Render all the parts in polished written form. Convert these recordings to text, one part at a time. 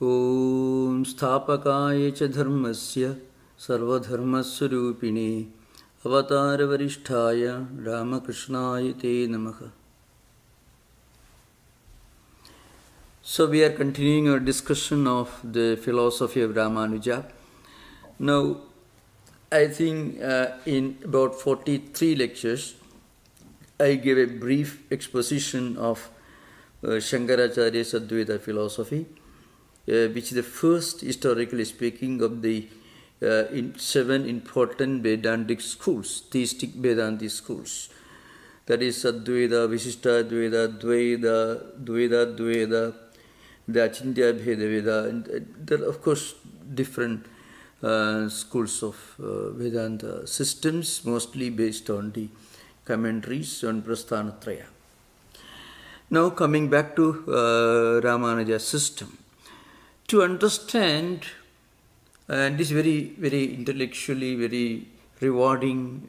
Om Sthapakaya cha dharmasya sarvadharmaswarupine avatara varishtaya Ramakrishnaya te namaha. So we are continuing our discussion of the philosophy of Ramanuja. Now, I think in about 43 lectures, I gave a brief exposition of Shankaracharya's Advaita philosophy, which is the first, historically speaking, of the 7 important Vedantic schools, theistic Vedantic schools. That is Advaita, Vishishtadvaita, Dvaita, the Achintya Bheda, and there are, of course, different schools of Vedanta systems, mostly based on the commentaries on Prasthanatraya. Now coming back to Ramanuja's system. To understand, and this very, very intellectually, very rewarding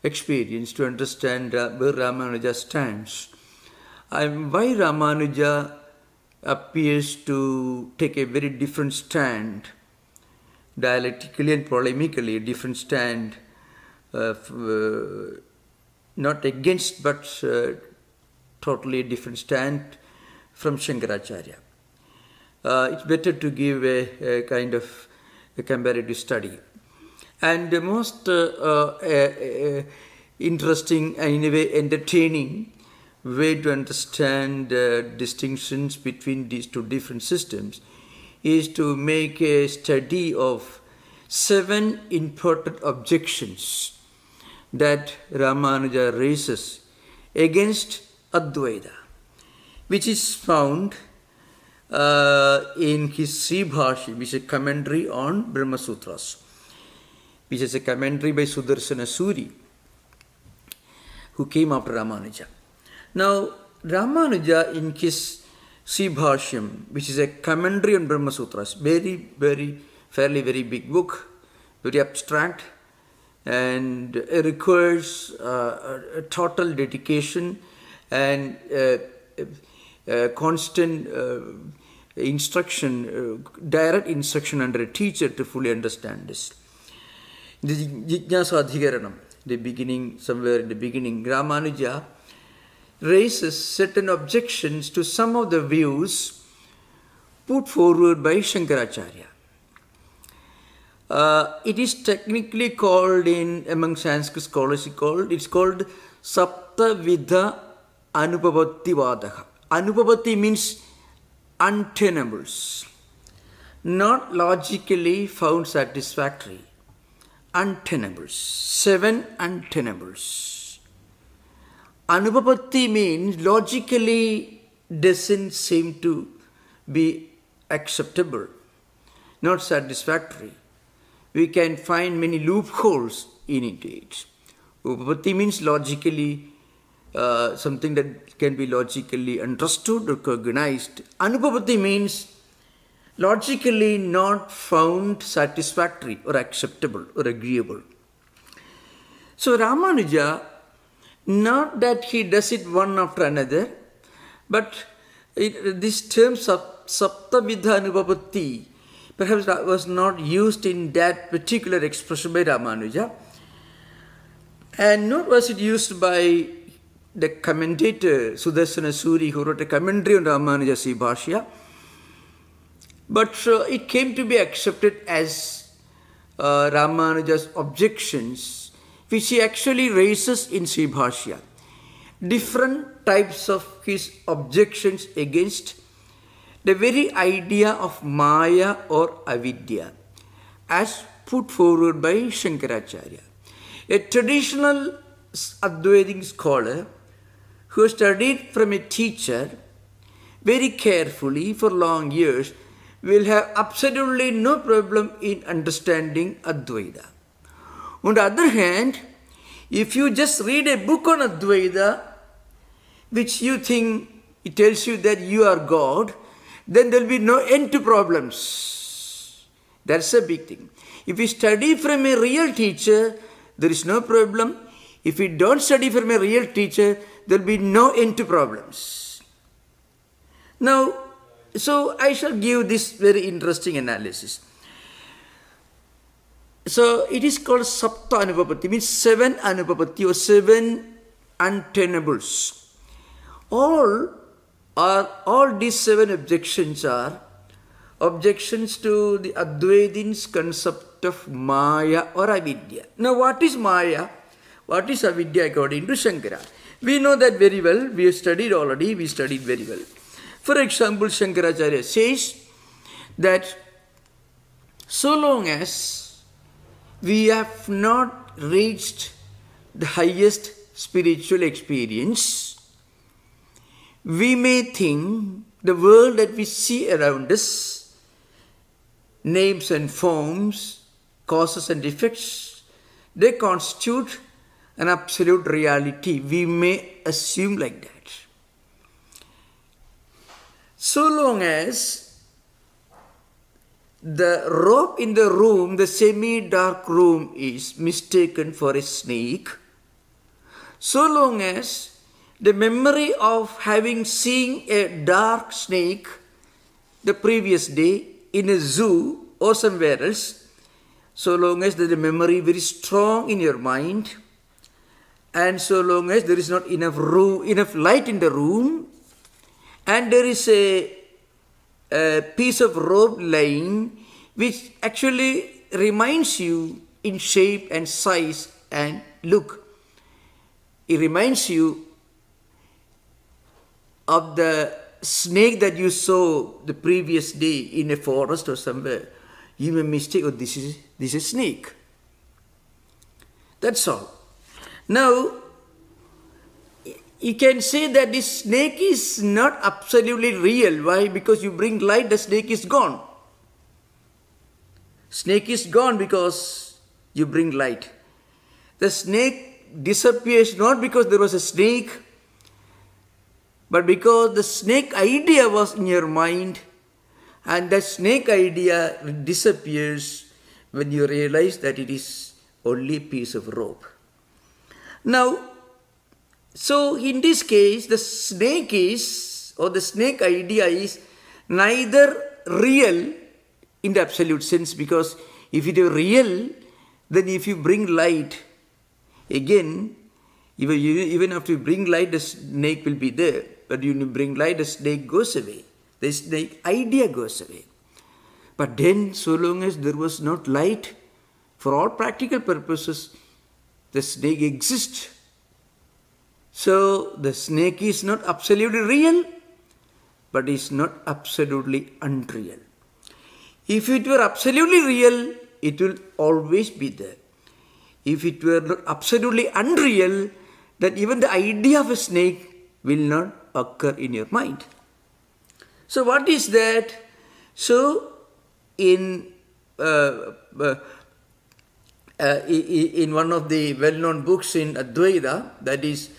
experience to understand where Ramanuja stands, and why Ramanuja appears to take a very different stand, dialectically and polemically, a different stand, not against but totally a different stand from Shankaracharya. It's better to give a kind of a comparative study. And the most interesting and in a way entertaining way to understand distinctions between these two different systems is to make a study of 7 important objections that Ramanuja raises against Advaita, which is found in his Sribhashi, which is a commentary on Brahma Sutras, which is a commentary by Sudarsana Suri, who came after Ramanuja. Now, Ramanuja in his Sribhashyam, which is a commentary on Brahma Sutras, fairly very big book, very abstract, and it requires a total dedication and constant instruction, direct instruction under a teacher to fully understand this. The Jijnasa Adhikaranam, the beginning, somewhere in the beginning, Ramanuja raises certain objections to some of the views put forward by Shankaracharya. It is technically called among Sanskrit scholars, it's called Saptavidha Anupapattivadaha. Anupapatti means untenables, not logically found satisfactory. Untenables, 7 untenables. Anupapatti means logically doesn't seem to be acceptable, not satisfactory. We can find many loopholes in it. Upapatti means logically something that can be logically understood or recognized. Anupapatti means logically not found satisfactory or acceptable or agreeable. So Ramanuja, not that he does it one after another, but this term Saptavidha Anupapatti perhaps that was not used in that particular expression by Ramanuja, and nor was it used by the commentator Sudarsana Suri, who wrote a commentary on Ramanuja Sribhashya, but it came to be accepted as Ramanuja's objections, which he actually raises in Sribhashya. Different types of his objections against the very idea of Maya or Avidya, as put forward by Shankaracharya. A traditional Advaitic scholar who studied from a teacher very carefully for long years will have absolutely no problem in understanding Advaita. On the other hand, if you just read a book on Advaita, which you think it tells you that you are God, then there will be no end to problems. That's a big thing. If you study from a real teacher, there is no problem. If you don't study from a real teacher, there will be no end to problems. Now, So I shall give this very interesting analysis. So it is called Sapta Anupapatti, means 7 Anupapatti or 7 untenables. All these 7 objections are objections to the Advaitins' concept of Maya or Avidya. Now what is Maya? What is Avidya according to Shankara? We know that very well. We have studied already. We studied very well. For example, Shankaracharya says that so long as we have not reached the highest spiritual experience, we may think the world that we see around us, names and forms, causes and effects, they constitute an absolute reality. We may assume like that. So long as the rope in the room, the semi-dark room, is mistaken for a snake, so long as the memory of having seen a dark snake the previous day in a zoo or somewhere else, so long as there is a memory very strong in your mind, and so long as there is not enough light in the room, and there is a piece of rope lying which actually reminds you in shape and size and look. It reminds you of the snake that you saw the previous day in a forest or somewhere. You may mistake, oh, this is a snake. That's all. Now, you can say that this snake is not absolutely real. Why? Because you bring light, the snake is gone. Snake is gone because you bring light. The snake disappears not because there was a snake, but because the snake idea was in your mind, and that snake idea disappears when you realize that it is only a piece of rope. Now, so in this case, the snake is, or the snake idea is neither real in the absolute sense, because if it is real, then if you bring light, again, even after you bring light, the snake will be there. But when you bring light, the snake goes away. The snake idea goes away. But then, so long as there was not light, for all practical purposes, the snake exists. So, the snake is not absolutely real, but is not absolutely unreal. If it were absolutely real, it will always be there. If it were not absolutely unreal, then even the idea of a snake will not occur in your mind. So, what is that? So, in one of the well-known books in Advaita, that is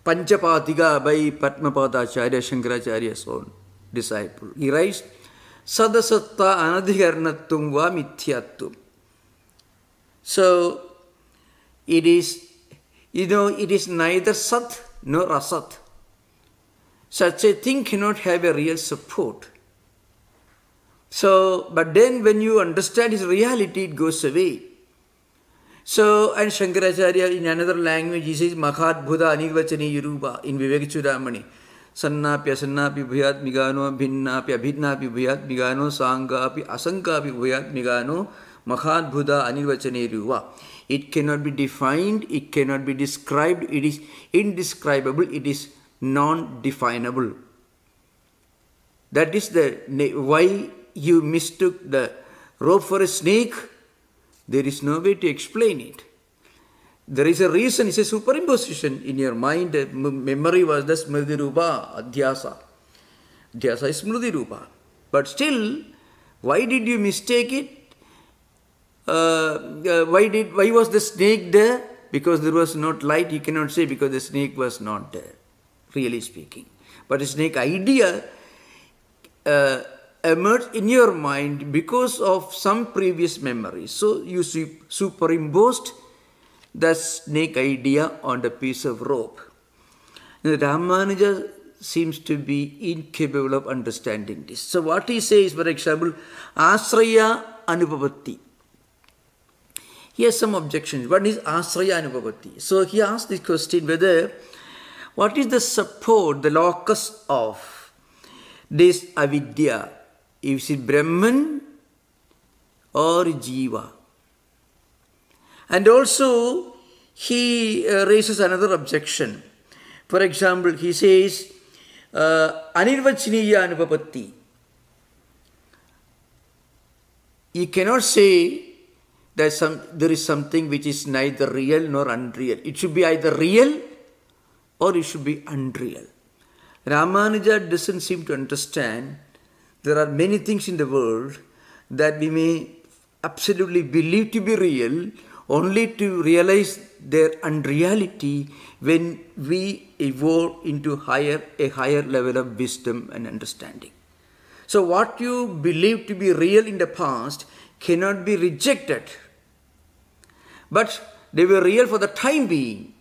Panchapatika by Padmapadacharya, Shankaracharya's own disciple, he writes, Sadasatta anadhikarnattum va mithyattum. So, it is, it is neither sat nor asat. Such a thing cannot have a real support. So, but then when you understand its reality, it goes away. So, and Shankaracharya in another language, he says, Makhat Buddha Anivachani Yuruba in Vivekachudamani. Sannapya Sannapi Bhuyat Migano, Bhinnapya Bhidnapi Bhuyat Migano, Sangapi Asankapi Bhuyat Migano, Makhat Buddha Anivachani Yuruba. It cannot be defined, it cannot be described, it is indescribable, it is non-definable. That is why you mistook the rope for a snake. There is no way to explain it. There is a reason, it's a superimposition in your mind. Memory was the Smriti Rupa, Adhyasa. Adhyasa is Smriti Rupa. But still, why did you mistake it? Why was the snake there? Because there was not light, you cannot say because the snake was not there, really speaking. But the snake idea emerged in your mind because of some previous memory. So you superimposed the snake idea on the piece of rope. Now, Ramanuja seems to be incapable of understanding this. So what he says, for example, Asraya Anupavatti. He has some objections. What is Asraya Anupavatti? So he asked this question whether, what is the support, the locus of this avidya? Is it Brahman or Jiva? And also, he raises another objection. For example, he says, Anirvachiniya Anupapatti. You cannot say that there is something which is neither real nor unreal. It should be either real or it should be unreal. Ramanuja doesn't seem to understand there are many things in the world that we may absolutely believe to be real, only to realize their unreality when we evolve into a higher level of wisdom and understanding. So what you believe to be real in the past cannot be rejected. But they were real for the time being.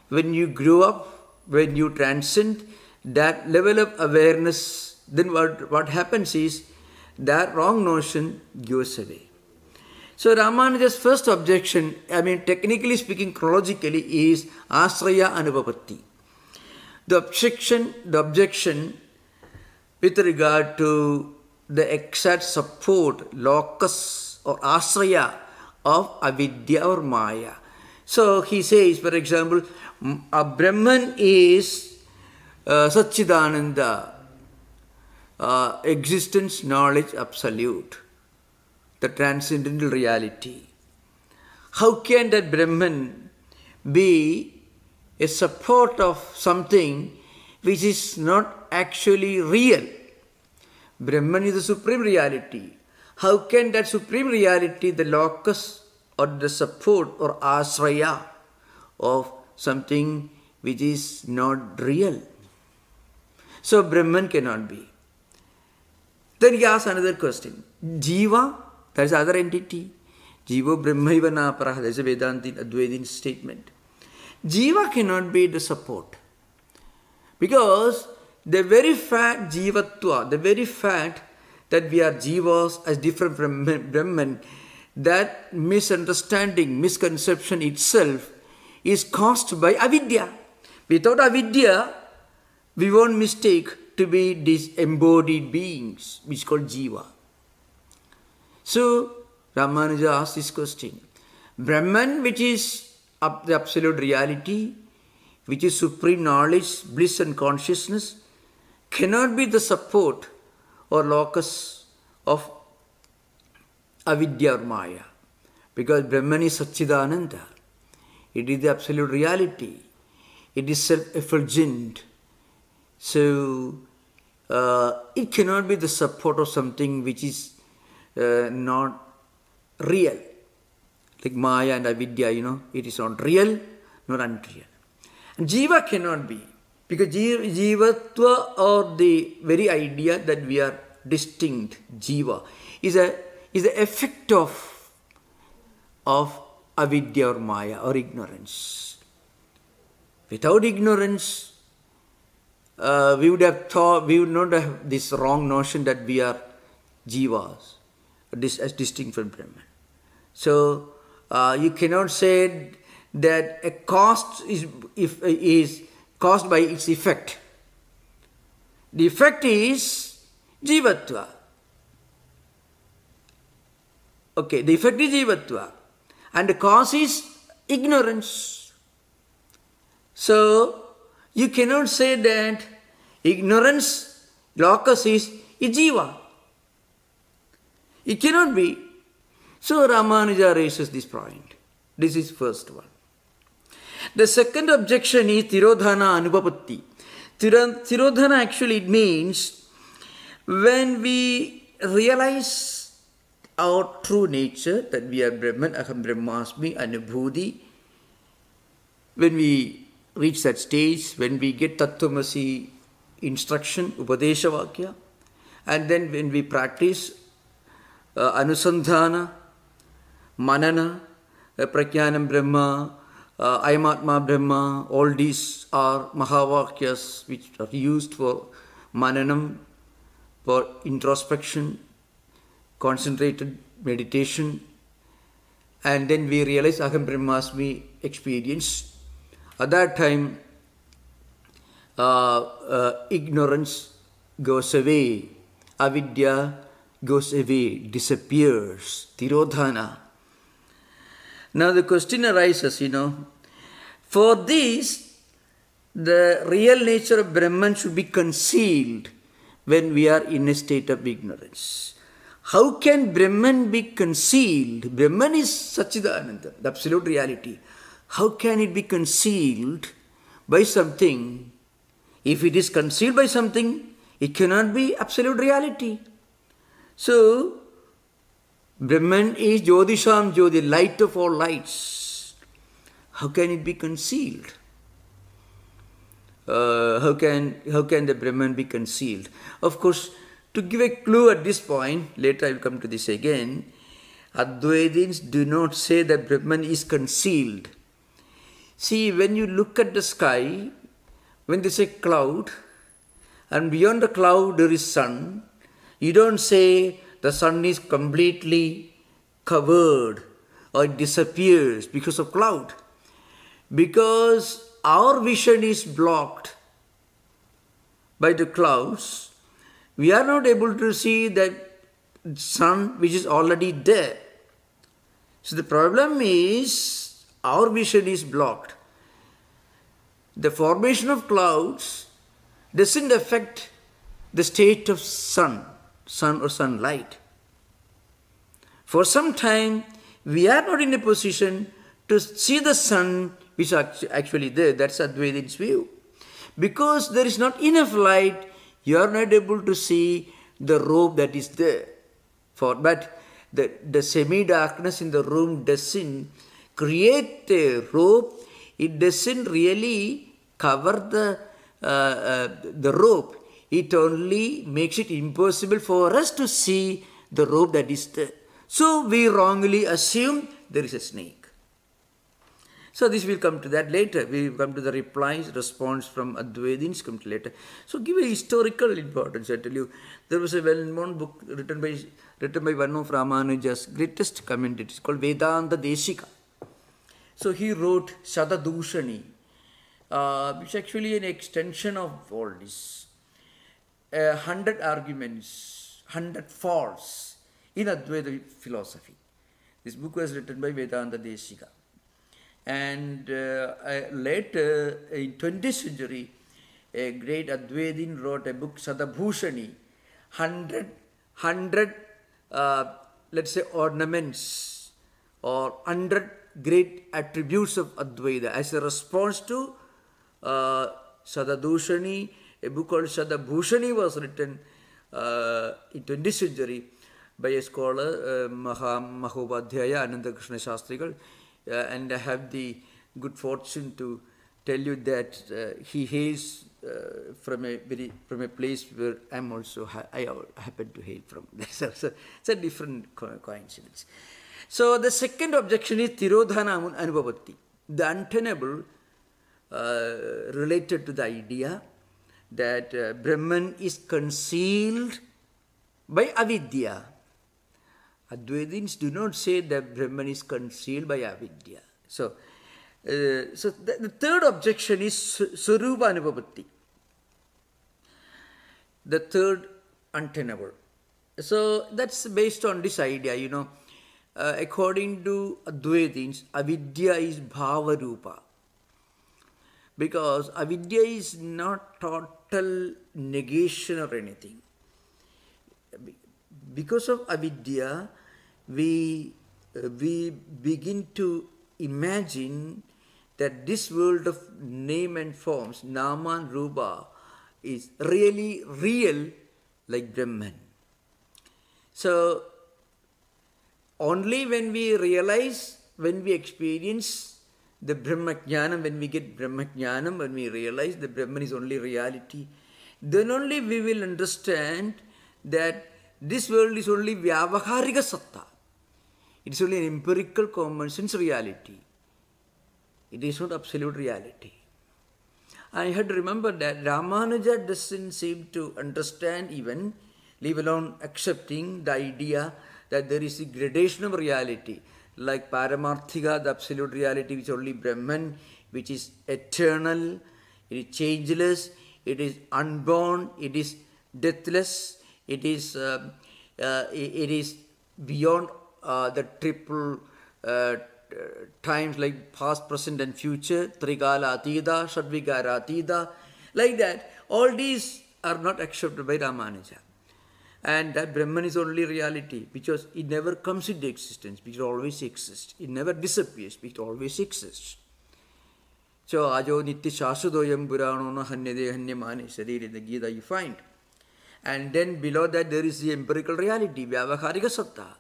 When you grow up, when you transcend that level of awareness, then what happens is that wrong notion goes away. So Ramanuja's first objection, technically speaking, chronologically, is Asraya Anupapatti. The objection with regard to the exact support, locus or asraya of avidya or maya. So he says, for example, Brahman is Satchidananda, existence, knowledge, absolute, the transcendental reality. How can that Brahman be a support of something which is not actually real? Brahman is the supreme reality. How can that supreme reality, the locus or the support or asraya of something which is not real? So Brahman cannot be. Then he asks another question. Jiva, that is other entity. Jiva Brahmaiva Naparaha, that is a Vedantin, Advaitin statement. Jiva cannot be the support. Because the very fact, Jivatva, the very fact that we are Jivas as different from Brahman, that misunderstanding, misconception itself is caused by avidya. Without avidya, we won't mistake to be these embodied beings, which is called Jiva. So, Ramanuja asks this question. Brahman, which is the absolute reality, which is supreme knowledge, bliss and consciousness, cannot be the support or locus of avidya or maya. Because Brahman is Satchidananda. It is the absolute reality. It is self-effulgent. So, it cannot be the support of something which is not real. Like Maya and Avidya, it is not real nor unreal. And Jiva cannot be. Because Jivatva, or the very idea that we are distinct, Jiva, is the effect of Avidya or Maya or ignorance. Without ignorance, we would not have this wrong notion that we are Jivas, as distinct from Brahman. So, you cannot say that a cause is caused by its effect. The effect is Jivatva. Okay, the effect is Jivatva. And the cause is ignorance. So, you cannot say that ignorance, locus is Jiva. It cannot be. So Ramanuja raises this point. This is first one. The second objection is Tirodhana Anupapatti. Tirodhana actually it means when we realize our true nature, that we are Brahman, Aham Brahmasmi, Anubhuti, when we reach that stage, when we get Tattwamasi instruction, Upadesha Vakya, and then when we practice Anusandhana, Manana, Prajnanam Brahma, I am Atma Brahma, all these are Mahavakyas which are used for mananam, for introspection, concentrated meditation, and then we realize Aham Brahmasmi experience. At that time, ignorance goes away, avidya goes away, disappears, tirodhana. Now the question arises, for this, the real nature of Brahman should be concealed when we are in a state of ignorance. How can Brahman be concealed? Brahman is Satchidananda, the absolute reality. How can it be concealed by something? If it is concealed by something, it cannot be absolute reality. So, Brahman is Jyotisham Jyoti, light of all lights. How can it be concealed? How can the Brahman be concealed? Of course, to give a clue at this point, later I will come to this again, Advaitins do not say that Brahman is concealed. See, when you look at the sky, when there is a cloud, and beyond the cloud there is sun, you don't say the sun is completely covered or it disappears because of cloud. Because our vision is blocked by the clouds, we are not able to see that sun which is already there. So the problem is our vision is blocked. The formation of clouds doesn't affect the state of sun or sunlight. For some time, we are not in a position to see the sun which is actually there. That's Advaitin's view. Because there is not enough light, you are not able to see the robe that is there. But the semi-darkness in the room doesn't create a robe. It doesn't really cover the robe. It only makes it impossible for us to see the robe that is there. So we wrongly assume there is a snake. So this will come to that later. We will come to the response from Advaitins, come to later. So give a historical importance, I tell you. There was a well-known book written by one of Ramanuja's greatest commentators called Vedanta Deshika. So he wrote Shatadushani, which is actually an extension of all this. 100 arguments, 100 faults in Advaita philosophy. This book was written by Vedanta Deshika. And later, in 20th century, a great Advaitin wrote a book, Sadabhushani, 100 let's say, ornaments or 100 great attributes of Advaita as a response to Sadadushani. A book called Sadabhushani was written in 20th century by a scholar, Mahopadhyaya Ananda Krishna Shastrigal. And I have the good fortune to tell you that he hails from a place where I happen to hail from. So it's a different coincidence. So the second objection is Tirodhana Anubhavati, the untenable related to the idea that Brahman is concealed by avidya. Advaitins do not say that Brahman is concealed by avidya. So the third objection is Swarupa Anubhavati. The third untenable. So that's based on this idea, according to Advaitins, avidya is bhava rupa. Because avidya is not total negation or anything. Because of avidya, we begin to imagine that this world of name and forms, nama and rupa, is really real like Brahman. So, only when we realize, when we experience the Brahmajnanam, when we get Brahmajnanam, when we realize that Brahman is only reality, then only we will understand that this world is only vyavaharika satta. It is only an empirical common sense reality. It is not absolute reality. I had to remember that Ramanuja doesn't seem to understand even, leave alone accepting the idea that there is a gradation of reality, like Paramarthika, the absolute reality, which is only Brahman, which is eternal, it is changeless, it is unborn, it is deathless, it is beyond the triple times like past, present and future, Trikala Atida, Shadvikara Atida, like that. All these are not accepted by Ramanuja. And that Brahman is only reality, because it never comes into existence, because it always exists. It never disappears, because it always exists. So, Ajo Nitya Shasudoyam Purano na Hanyade Hanyamani Sariri in the Gita you find. And then below that there is the empirical reality, Vyavaharika Satta.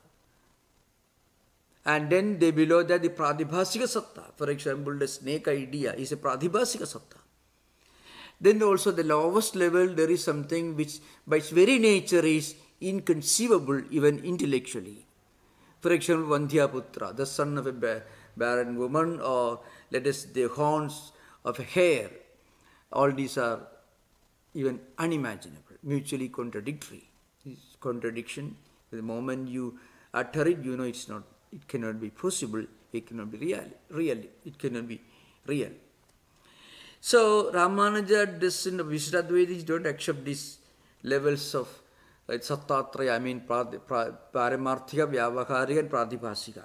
And then below that the Pradibhasika Satta. For example, the snake idea is a Pradibhasika Satta. Then also the lowest level, there is something which by its very nature is inconceivable even intellectually. For example, Vandhyaputra, the son of a barren woman, or let us the horns of a hare. All these are even unimaginable, mutually contradictory. It's contradiction. The moment you utter it, you know it's not. It cannot be possible, it cannot be real, it cannot be real. So, Ramanuja doesn't, Vishishtadvaitis don't accept these levels of Sattatraya, I mean Paramarthika, Vyavaharika and Pradibhasika.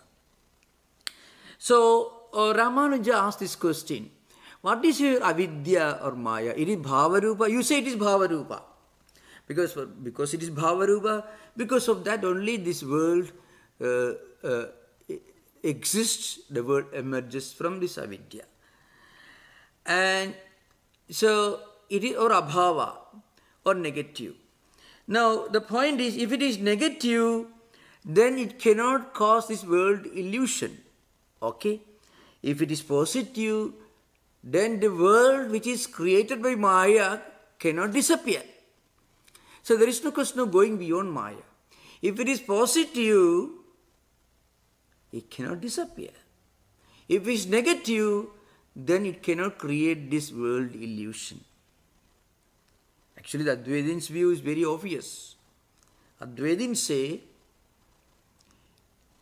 So, Ramanuja asked this question, what is your avidya or maya? It is Bhavarupa, you say it is Bhavarupa. Because it is Bhavarupa, because of that only this world exists, the world emerges from this avidya. And so it is or abhava or negative. Now the point is, if it is negative, then it cannot cause this world illusion. Okay? If it is positive, then the world which is created by Maya cannot disappear. So there is no question of going beyond Maya. If it is positive, it cannot disappear. If it is negative, then it cannot create this world illusion. Actually, the Advaitins' view is very obvious. Advaitins say,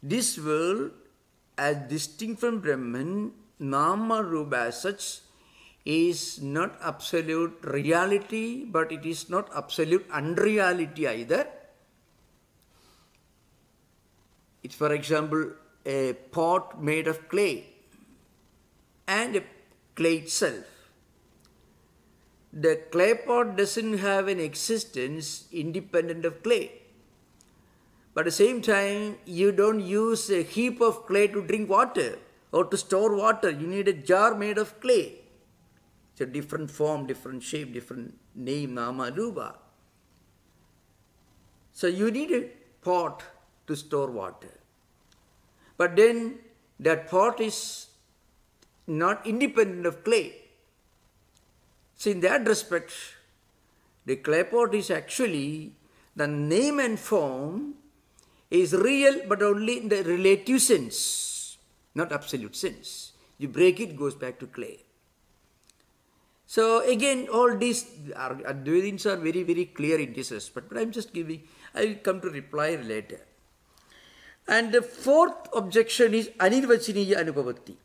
this world, as distinct from Brahman, Nama Rupa as such, is not absolute reality, but it is not absolute unreality either. It's, for example, a pot made of clay and a clay itself. The clay pot doesn't have an existence independent of clay. But at the same time, you don't use a heap of clay to drink water or to store water. You need a jar made of clay. It's a different form, different shape, different name, nama, rupa. So you need a pot to store water. But then that pot is not independent of clay. So in that respect, the clay pot is actually, the name and form is real but only in the relative sense, not absolute sense. You break it, goes back to clay. So again, all these Advaitins are very, very clear in this respect, but I'm just giving, I will come to reply later. And the fourth objection is Anirvachaniya Anupavatti.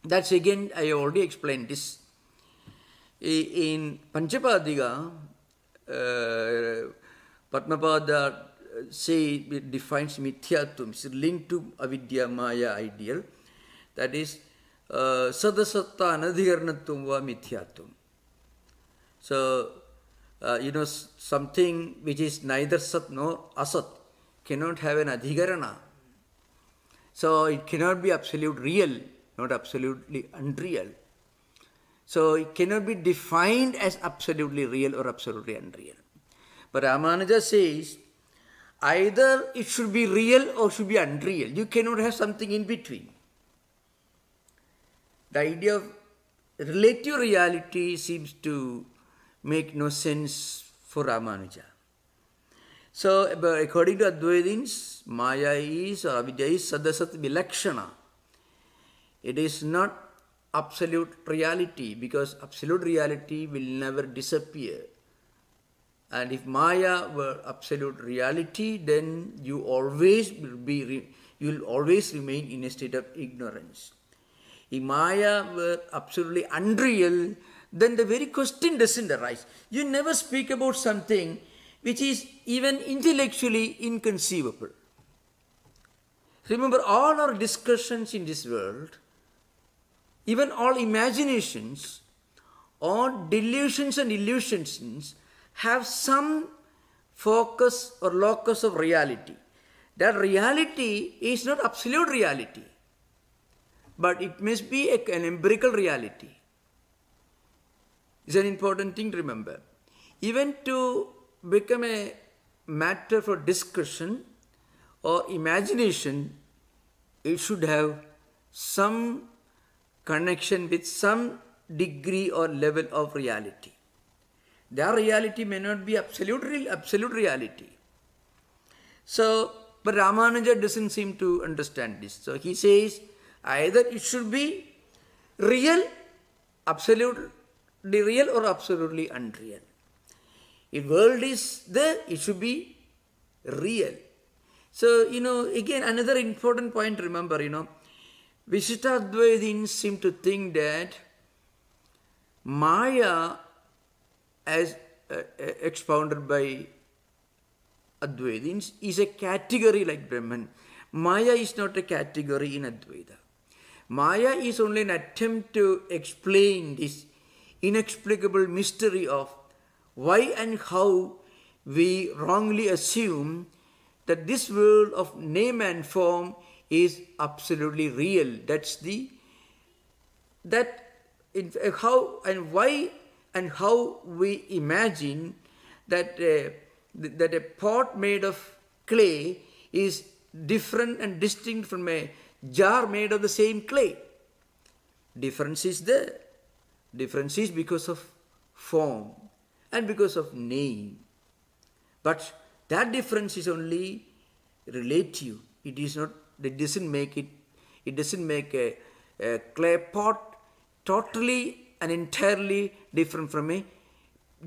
That's again, I already explained this. In Panchapadika, Padmapada defines Mithyatvam, it's linked to Avidya Maya ideal. That is, Sadasatta Anadhikarnatvam va Mithyatvam. So, something which is neither Sat nor Asat cannot have an Adhikarana. So, it cannot be absolute real, not absolutely unreal. So, it cannot be defined as absolutely real or absolutely unreal. But Ramanuja says, either it should be real or should be unreal. You cannot have something in between. The idea of relative reality seems to make no sense for Ramanuja. So, according to Advaitins, Maya is or Avidya is Sadasat Vilakshana. It is not absolute reality, because absolute reality will never disappear. And if Maya were absolute reality, then you will always remain in a state of ignorance. If Maya were absolutely unreal, then the very question doesn't arise. You never speak about something which is even intellectually inconceivable. Remember, all our discussions in this world, even all imaginations, all delusions and illusions have some focus or locus of reality. That reality is not absolute reality, but it must be an empirical reality. It's an important thing to remember. Even to become a matter for discussion or imagination, it should have some connection with some degree or level of reality. Their reality may not be absolute reality. So, but Ramanuja doesn't seem to understand this. So he says either it should be real, absolutely real, or absolutely unreal. If world is there, it should be real. So, again, another important point to remember, Vishishtadvaitins seem to think that Maya, as expounded by Advaitins, is a category like Brahman. Maya is not a category in Advaita. Maya is only an attempt to explain this inexplicable mystery of why and how we wrongly assume that this world of name and form is absolutely real. How and why and how we imagine that a pot made of clay is different and distinct from a jar made of the same clay. Difference is there. Difference is because of form and because of name. But that difference is only relative. It doesn't make a clay pot totally and entirely different from a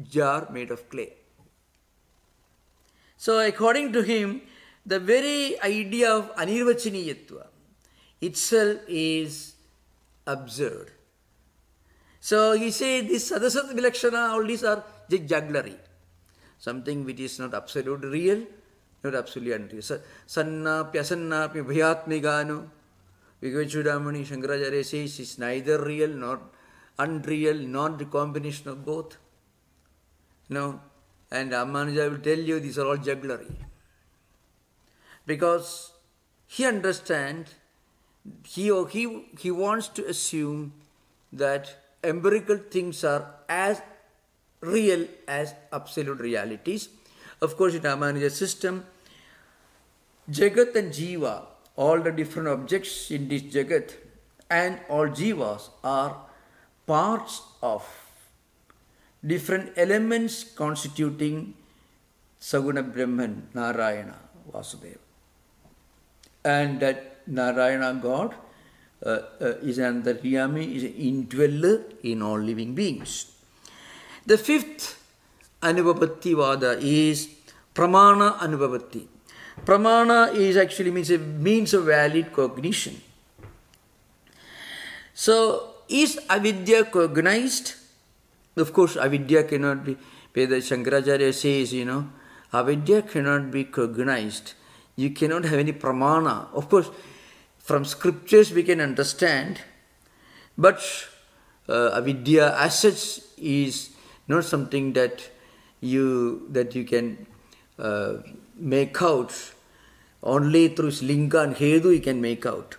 jar made of clay. So according to him, the very idea of anirvachaniyatva itself is absurd. So he said this sadasat vilakshana, all these are just jugglery. Something which is not absolutely real, not absolutely unreal. Sanna pyasanna bhyatmigano. Vigavachudamani Shankaracharya says it's neither real nor unreal, not the combination of both. And Ramanuja will tell you these are all jugglery. Because he understands, he wants to assume that empirical things are as real as absolute realities. Of course, in Ramanuja's system, Jagat and Jiva, all the different objects in this Jagat and all Jivas are parts of different elements constituting Saguna Brahman, Narayana, Vasudeva. And that Narayana God is an Antaryami, is an indweller in all living beings. The fifth Anubhavati Vada is Pramana Anubhavati. Pramana is actually means a means of valid cognition. So, is avidya cognized? Of course, avidya cannot be, Veda Shankaracharya says, avidya cannot be cognized. You cannot have any pramana. Of course, from scriptures we can understand, but avidya as such is not something that you can make out. Only through linga and hedu you can make out.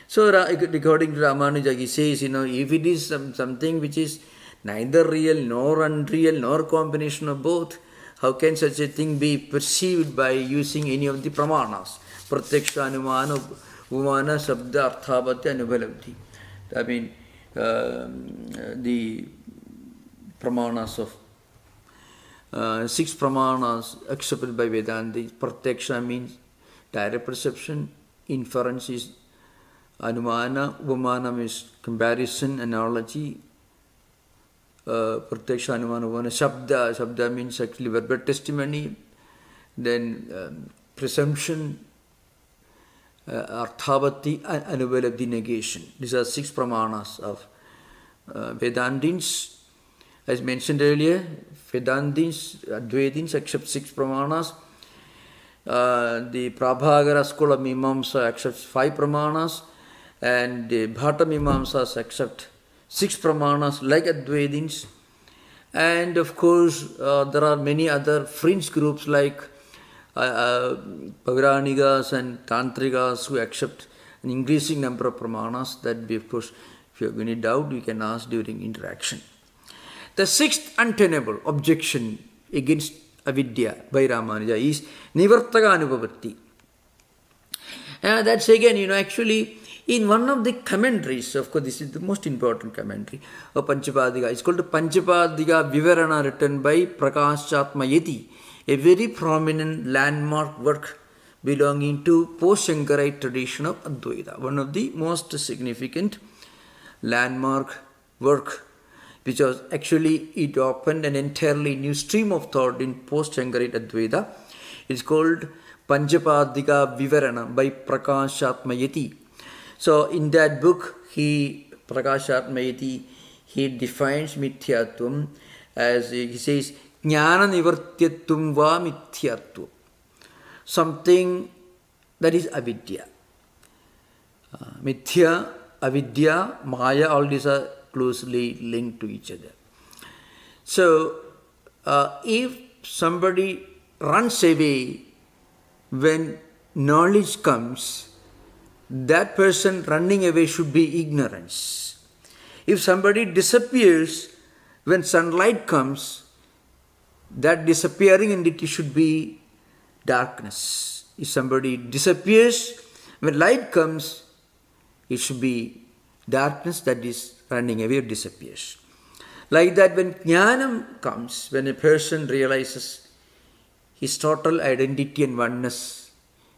So according to Ramanuja, he says, if it is something which is neither real nor unreal nor combination of both, how can such a thing be perceived by using any of the pramanas? Pratyaksha, anumana, umana, sabda, arthabhati, anubhalavati. I mean, the pramanas of 6 pramanas accepted by Vedanta. Pratyaksha means direct perception, inference is Anumana, Upamanam is comparison, analogy. Pratyaksha, Anumana, Upamana. Shabda. Shabda means actually verbal testimony. Then presumption, Arthavati, Anuvalabdi, negation. These are 6 pramanas of Vedantins. As mentioned earlier, Vedantins, Advaitins accept 6 pramanas. The Prabhagara school of Mimamsa accepts 5 pramanas, and the Bhatta Mimamsas accept 6 pramanas like Advaitins. And of course, there are many other fringe groups like Pauranikas and Tantrikas who accept an increasing number of pramanas. That we, of course, if you have any doubt, you can ask during interaction. The 6th untenable objection against avidya by Ramanuja is Nivartaka Anupavatti. That's again, actually, in one of the commentaries, of course, this is the most important commentary of Panchapadika. It's called the Panchapadika Vivarana, written by Prakashatmayati, a very prominent landmark work belonging to post-Shankarite tradition of Advaita. One of the most significant landmark work, which was actually, it opened an entirely new stream of thought in post-Shankarite Advaita. It's called Panchapadika Vivarana by Prakashatmayati. So in that book, Prakashatmayati, he defines mithyatvam as, he says, Jnana nivartyatvam va mithyatvam. Something that is avidya. Mithya, avidya, maya, all these are closely linked to each other. So, if somebody runs away when knowledge comes, that person running away should be ignorance. If somebody disappears when sunlight comes, that disappearing entity should be darkness. If somebody disappears when light comes, it should be darkness, that is running away or disappears. Like that, when jnanam comes, when a person realizes his total identity and oneness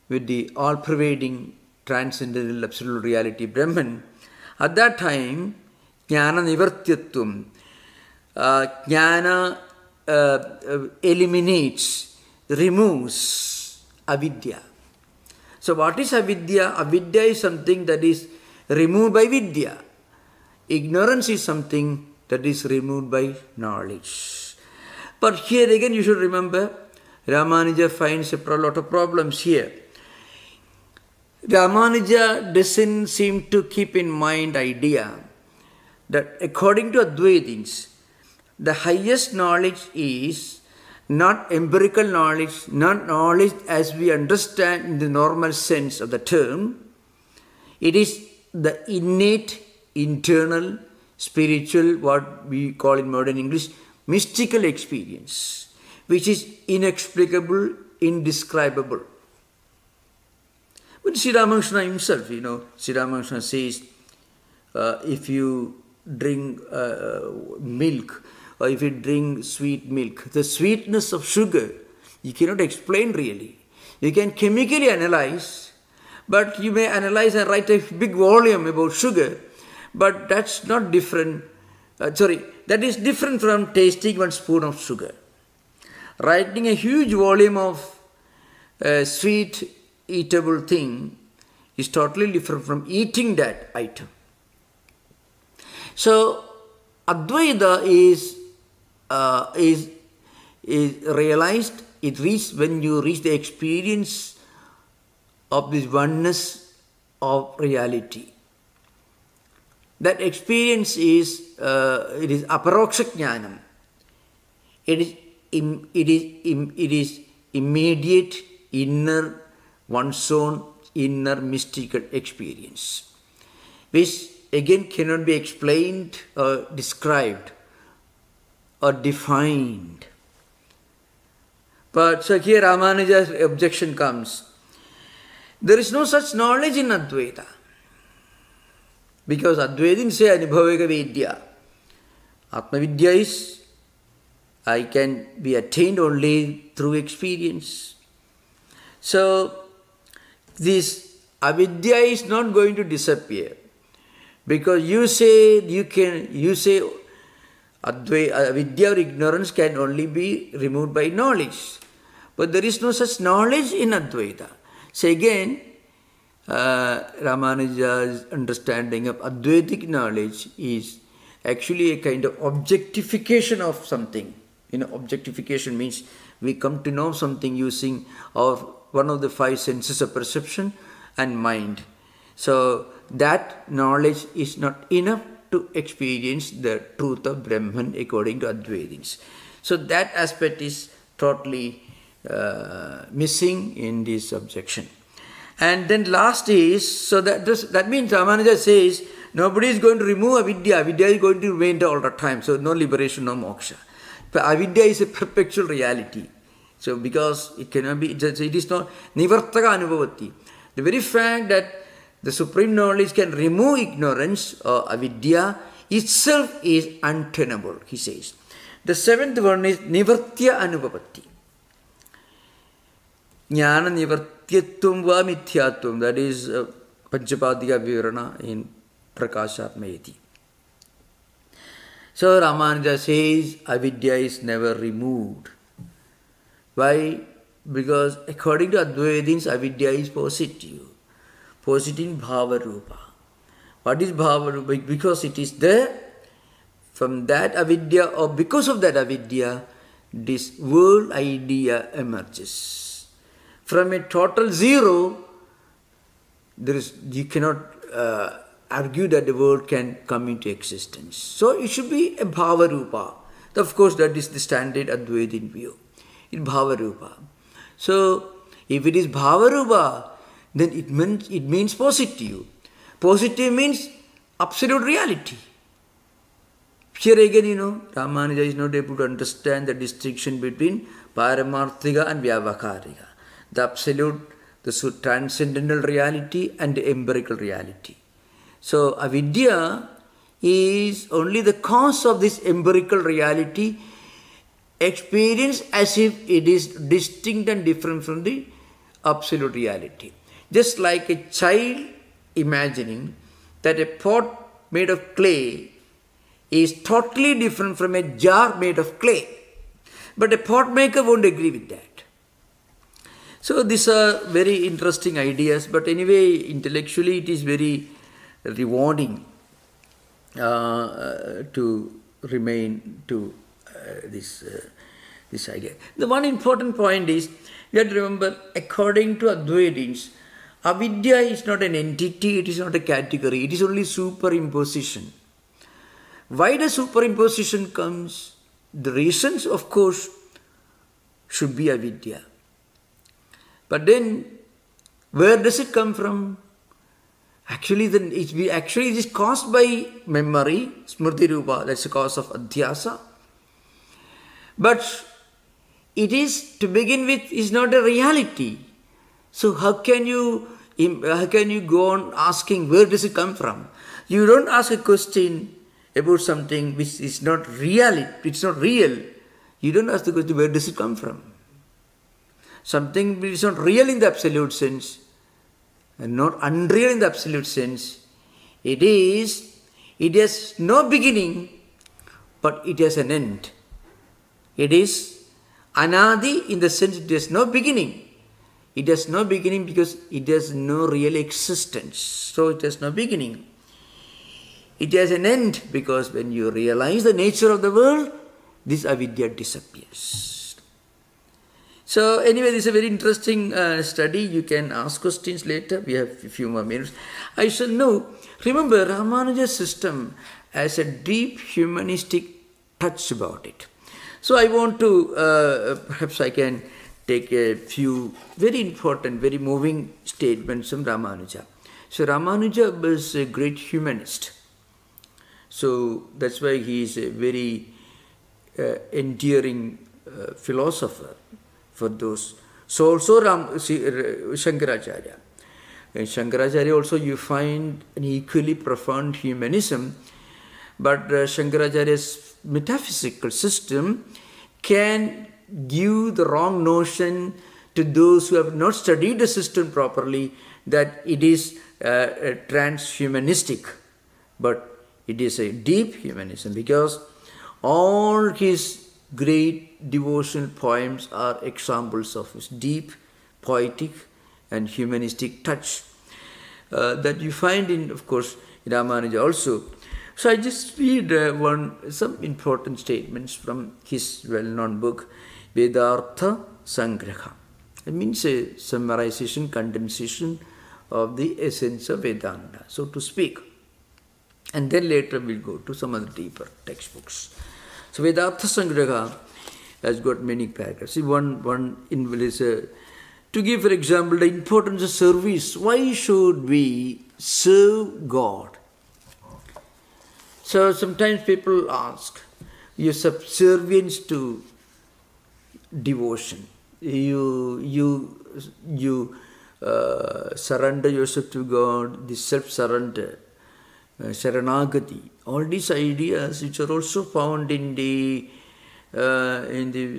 with the all-pervading transcendental absolute reality Brahman, at that time, jnana nivartyatvam, jnana eliminates, removes avidya. So what is avidya? Avidya is something that is removed by vidya. Ignorance is something that is removed by knowledge. But here again you should remember, Ramanuja finds a lot of problems here. Ramanuja doesn't seem to keep in mind idea that according to Advaitins, the highest knowledge is not empirical knowledge, not knowledge as we understand in the normal sense of the term. It is the innate, internal, spiritual, what we call in modern English, mystical experience, which is inexplicable, indescribable. But Sri Ramakrishna himself, Sri Ramakrishna says, if you drink milk, or if you drink sweet milk, the sweetness of sugar, you cannot explain really. You can chemically analyze, but you may analyze and write a big volume about sugar, but that's not different. That is different from tasting 1 spoon of sugar. Writing a huge volume of sweet, eatable thing is totally different from eating that item. So, Advaita is realized, it reaches when you reach the experience of this oneness of reality. That experience is, it is aparoksha jnanam. It is immediate, inner, one's own inner mystical experience, which again cannot be explained or described or defined. But so here Ramanuja's objection comes. There is no such knowledge in Advaita. Because Advaita didn't say Anubhavika Vidya. Atma Vidya is, I can be attained only through experience. So, this avidya is not going to disappear. Because you say avidya or ignorance can only be removed by knowledge. But there is no such knowledge in Advaita. So again, Ramanuja's understanding of Advaitic knowledge is actually a kind of objectification of something. Objectification means we come to know something using one of the five senses of perception and mind. So that knowledge is not enough to experience the truth of Brahman according to Advaitins. So that aspect is totally missing in this objection. And then last is, so that means Ramanuja says, nobody is going to remove avidya. Avidya is going to remain all the time. So no liberation, no moksha. But avidya is a perpetual reality. So because it cannot be, it is not nivartaka anubhavati. The very fact that the supreme knowledge can remove ignorance or avidya itself is untenable, he says. The seventh one is nivartya anubhavati. Jnana nivartyatvam va mithyatvam. That is Panchapadika Vivarana in Prakashatmayati. So Ramanuja says avidya is never removed. Why? Because according to Advaitins, avidya is positive. Positive bhava rupa. What is bhava rupa? Because it is there. From that avidya, or because of that avidya, this world idea emerges. From a total zero, you cannot argue that the world can come into existence. So it should be a bhava rupa. Of course, that is the standard Advaitin view. It's bhava rupa. So if it is bhava rupa, then it means positive. Positive means absolute reality. Here again, Ramanuja is not able to understand the distinction between paramarthika and vyavakarika. The absolute, the transcendental reality and the empirical reality. So avidya is only the cause of this empirical reality, experienced as if it is distinct and different from the absolute reality. Just like a child imagining that a pot made of clay is totally different from a jar made of clay. But a pot maker won't agree with that. So these are very interesting ideas, but anyway, intellectually it is very rewarding to remain to this idea. The one important point is, you have to remember, according to Advaitins, avidya is not an entity, it is not a category, it is only superimposition. Why the superimposition comes? The reasons, of course, should be avidya. But then, where does it come from? Actually, it is caused by memory, smriti rupa, that's the cause of adhyasa. But it is, to begin with, is not a reality. So how can you go on asking where does it come from? You don't ask a question about something which is not real. It's not real. You don't ask the question where does it come from. Something which is not real in the absolute sense and not unreal in the absolute sense. It has no beginning, but it has an end. It is anadi in the sense it has no beginning. It has no beginning because it has no real existence. So it has no beginning. It has an end because when you realize the nature of the world, this avidya disappears. So anyway, this is a very interesting study. You can ask questions later. We have a few more minutes. I shall know. Remember, Ramanuja's system has a deep humanistic touch about it. So I want to, perhaps I can take a few very important, very moving statements from Ramanuja. So Ramanuja was a great humanist. So that's why he is a very endearing philosopher for those. So also Shankaracharya. In Shankaracharya also you find an equally profound humanism, but Shankaracharya's metaphysical system can give the wrong notion to those who have not studied the system properly that it is transhumanistic, but it is a deep humanism, because all his great devotional poems are examples of his deep poetic and humanistic touch that you find in, of course, Ramanuja also. So I just read some important statements from his well-known book, Vedanta Sangraha. It means a summarization, condensation of the essence of Vedanta, so to speak. And then later we'll go to some other deeper textbooks. So Vedanta Sangraha has got many paragraphs. One is to give, for example, the importance of service. Why should we serve God? So sometimes people ask, your subservience to devotion, you surrender yourself to God, the self-surrender, Sharanagati, all these ideas which are also found in the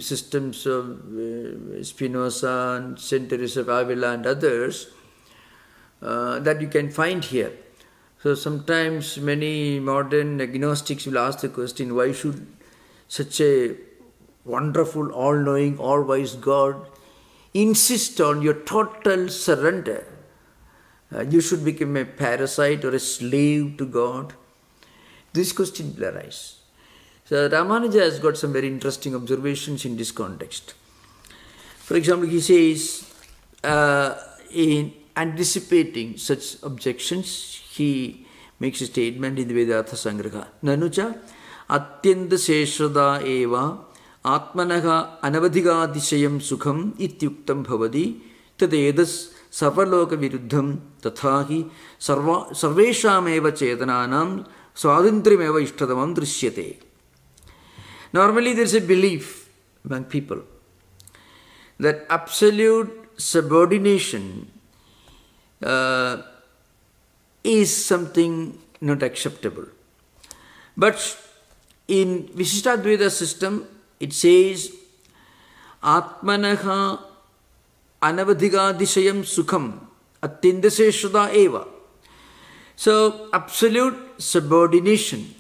systems of Spinoza and Saint Teresa of Avila and others, that you can find here. So sometimes many modern agnostics will ask the question, why should such a wonderful, all-knowing, all-wise God insist on your total surrender? You should become a parasite or a slave to God. This question will arise. So Ramanuja has got some very interesting observations in this context. For example, he says, in anticipating such objections, he makes a statement in the Vedanta Sangraha. Nanucha atyanta seshada eva atmanaha anavadhigadishayam sukham ityuktam bhavadi tadedas sarvaloka viruddham tathahi sarvesham eva chetananam swadantrim eva ishtadamam drishyate. Normally there is a belief among people that absolute subordination is something not acceptable. But in Vishishtadvaita system, it says, Atmanaha anavadhigadishayam sukham atyandaseshada eva. So, absolute subordination,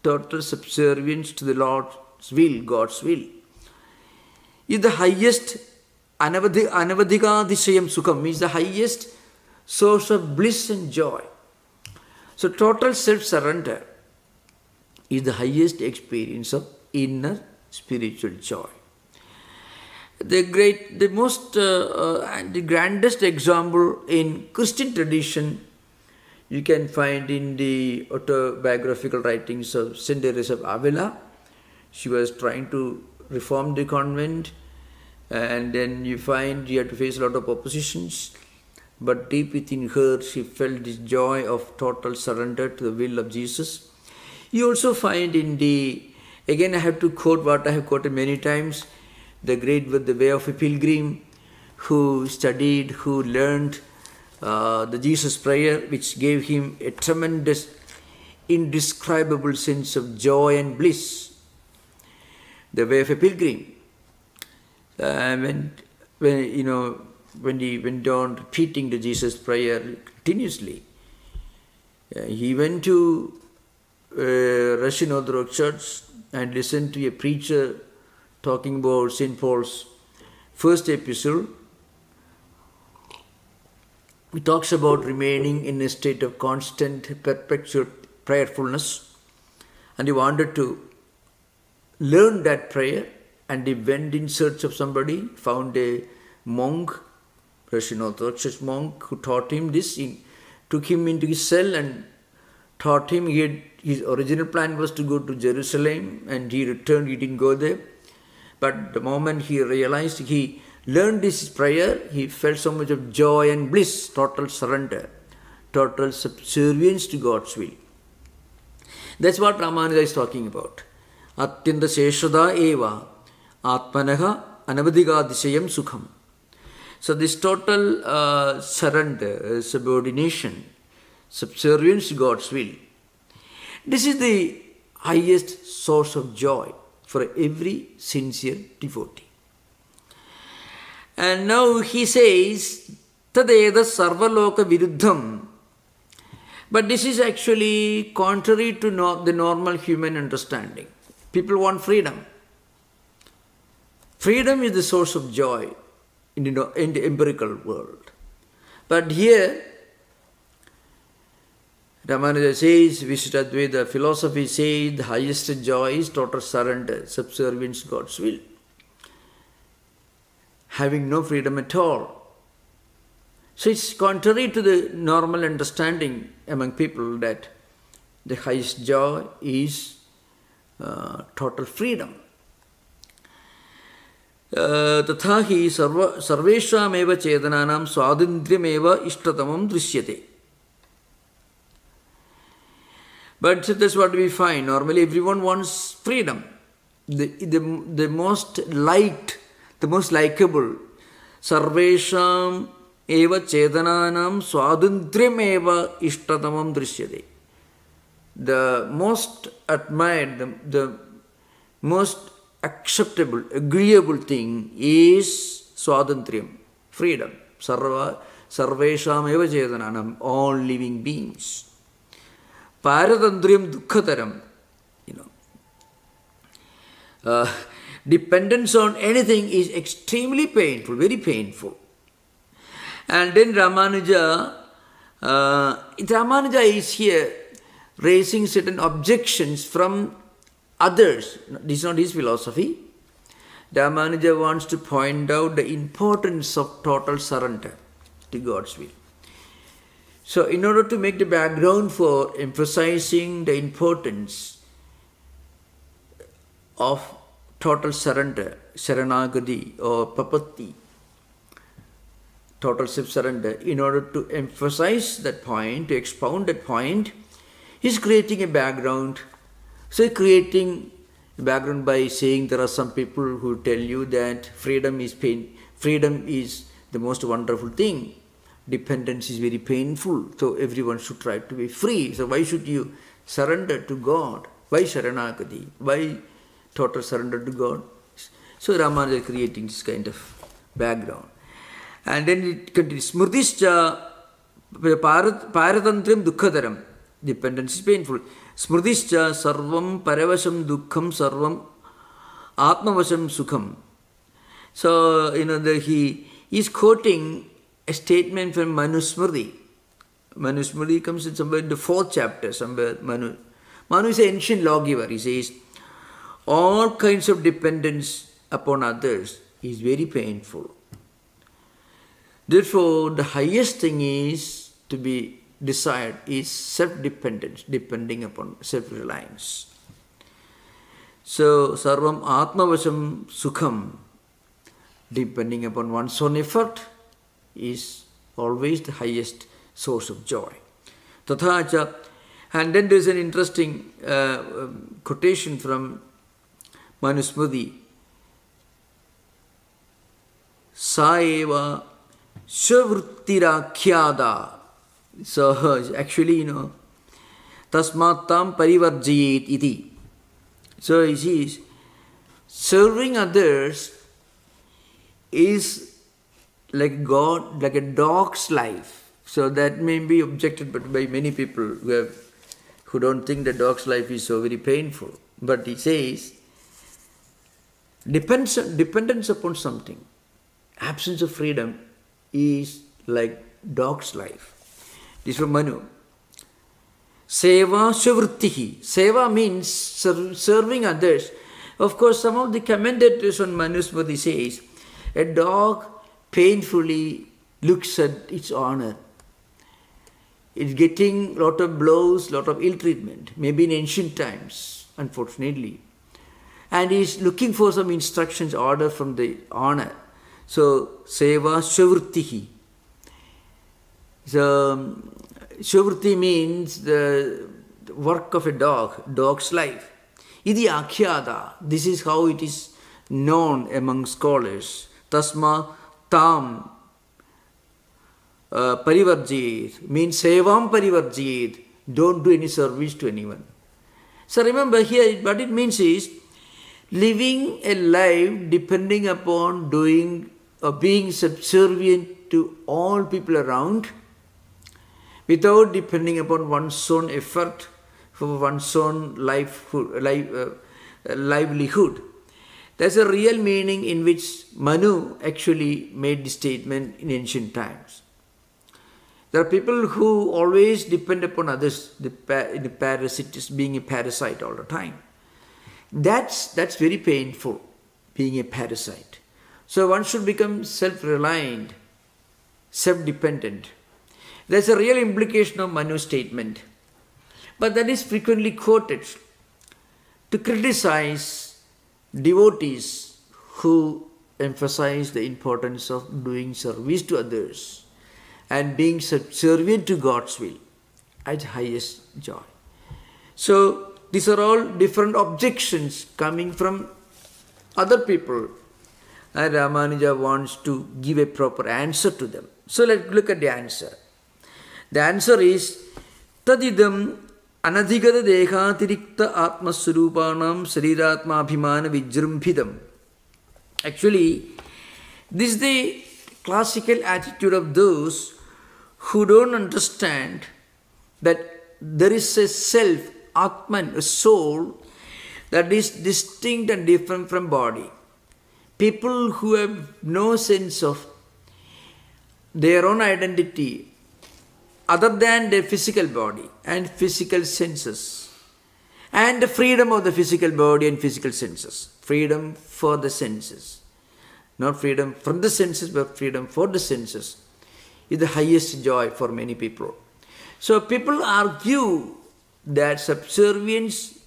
total subservience to the Lord's will, God's will, is the highest. Anavadhigadishayam sukham means the highest source of bliss and joy. So total self-surrender is the highest experience of inner spiritual joy. The grandest example in Christian tradition you can find in the autobiographical writings of Saint Teresa of Avila. She was trying to reform the convent, and then you find she had to face a lot of oppositions. But deep within her, she felt this joy of total surrender to the will of Jesus. You also find in the, again I have to quote what I have quoted many times, the way of a pilgrim who studied, who learned the Jesus prayer, which gave him a tremendous, indescribable sense of joy and bliss. The way of a pilgrim. When he went on repeating the Jesus prayer continuously, he went to Russian Orthodox Church and listened to a preacher talking about St. Paul's first epistle. He talks about remaining in a state of constant, perpetual prayerfulness, and he wanted to learn that prayer. And he went in search of somebody, found a monk, Russian Orthodox monk, who taught him this, took him into his cell and taught him. His original plan was to go to Jerusalem, and he returned, he didn't go there. But the moment he realized, he learned this prayer, he felt so much of joy and bliss, total surrender, total subservience to God's will. That's what Ramanuja is talking about. Atyanta seshada eva Atmanaha anavadhigadishayam sukham. So this total surrender, subordination, subservience to God's will, this is the highest source of joy for every sincere devotee. And now he says, Tadeda sarvaloka viruddham. But this is actually contrary to the normal human understanding. People want freedom. Freedom is the source of joy in the empirical world. But here, Ramanuja says, Vishishtadvaita philosophy says, the highest joy is total surrender, subservience to God's will. Having no freedom at all. So it's contrary to the normal understanding among people that the highest joy is total freedom. Tatha hi sarvesham eva chedananam swadindriyam eva ishtatamam drishyate. But that's what we find. Normally everyone wants freedom. The most liked, the most likable, sarvesham eva chedananam swadindriyam eva ishtatamam drishyate. The most admired, the most acceptable, agreeable thing is swadindriyam, freedom. Sarvesham eva chedananam, all living beings. Paratandriyam dukkhataram, dependence on anything is extremely painful, very painful. And then Ramanuja is here raising certain objections from others. This is not his philosophy. Ramanuja wants to point out the importance of total surrender to God's will. So in order to make the background for emphasizing the importance of total surrender, Sharanagati or Papatti, total self-surrender, in order to emphasize that point, to expound that point, he's creating a background. So creating a background by saying there are some people who tell you that freedom is the most wonderful thing. Dependence is very painful, so everyone should try to be free. So why should you surrender to God? Why Sharanagati? Why total surrender to God? So Ramanuja is creating this kind of background. And then it continues. Smridischa paratandriyam dukkhataram. Dependence is painful. Smridischa sarvam paravasham dukkham sarvam atmavasham sukham. So, he is quoting a statement from Manusmriti. Manusmriti comes in somewhere in the 4th chapter, somewhere Manu is an ancient lawgiver. He says, all kinds of dependence upon others is very painful. Therefore, the highest thing is to be desired is self-dependence, depending upon self-reliance. So, sarvam atmavasham sukham, depending upon one's own effort, is always the highest source of joy. Tathacha, and then there is an interesting quotation from Manusmriti. Saeva Shavruttirakyada. So actually, Tasmattam Parivarjayet iti. So he says, serving others is like God, like a dog's life. So that may be objected by many people who don't think that dog's life is so very painful. But he says, dependence upon something, absence of freedom is like dog's life. This is from Manu. Seva shavrittihi. Seva means serving others. Of course, some of the commentators on Manusmriti says, a dog painfully looks at its owner. It's getting a lot of blows, lot of ill treatment, maybe in ancient times, unfortunately. And he's looking for some instructions, order from the owner. So, seva shavrittihi. So, shavritti means the work of a dog, dog's life. Idi akhyada. This is how it is known among scholars. Tasma tam parivarjayet means sevam parivarjayet. Don't do any service to anyone. So remember here what it means is living a life depending upon doing being subservient to all people around without depending upon one's own effort for one's own livelihood. That's a real meaning in which Manu actually made the statement in ancient times. There are people who always depend upon others, the parasites, being a parasite all the time. That's very painful, being a parasite. So one should become self-reliant, self-dependent. There's a real implication of Manu's statement. But that is frequently quoted to criticize devotees who emphasize the importance of doing service to others and being subservient to God's will at highest joy. So these are all different objections coming from other people, and Ramanuja wants to give a proper answer to them. So let's look at the answer. The answer is Tadidam Anadhigata Dehatirikta Atmaswarupanam Sariratma Abhimana Vijrumbhidam. Actually, this is the classical attitude of those who don't understand that there is a self, Atman, a soul, that is distinct and different from body. People who have no sense of their own identity other than their physical body and physical senses, and the freedom of the physical body and physical senses. Freedom for the senses. Not freedom from the senses, but freedom for the senses is the highest joy for many people. So people argue that subservience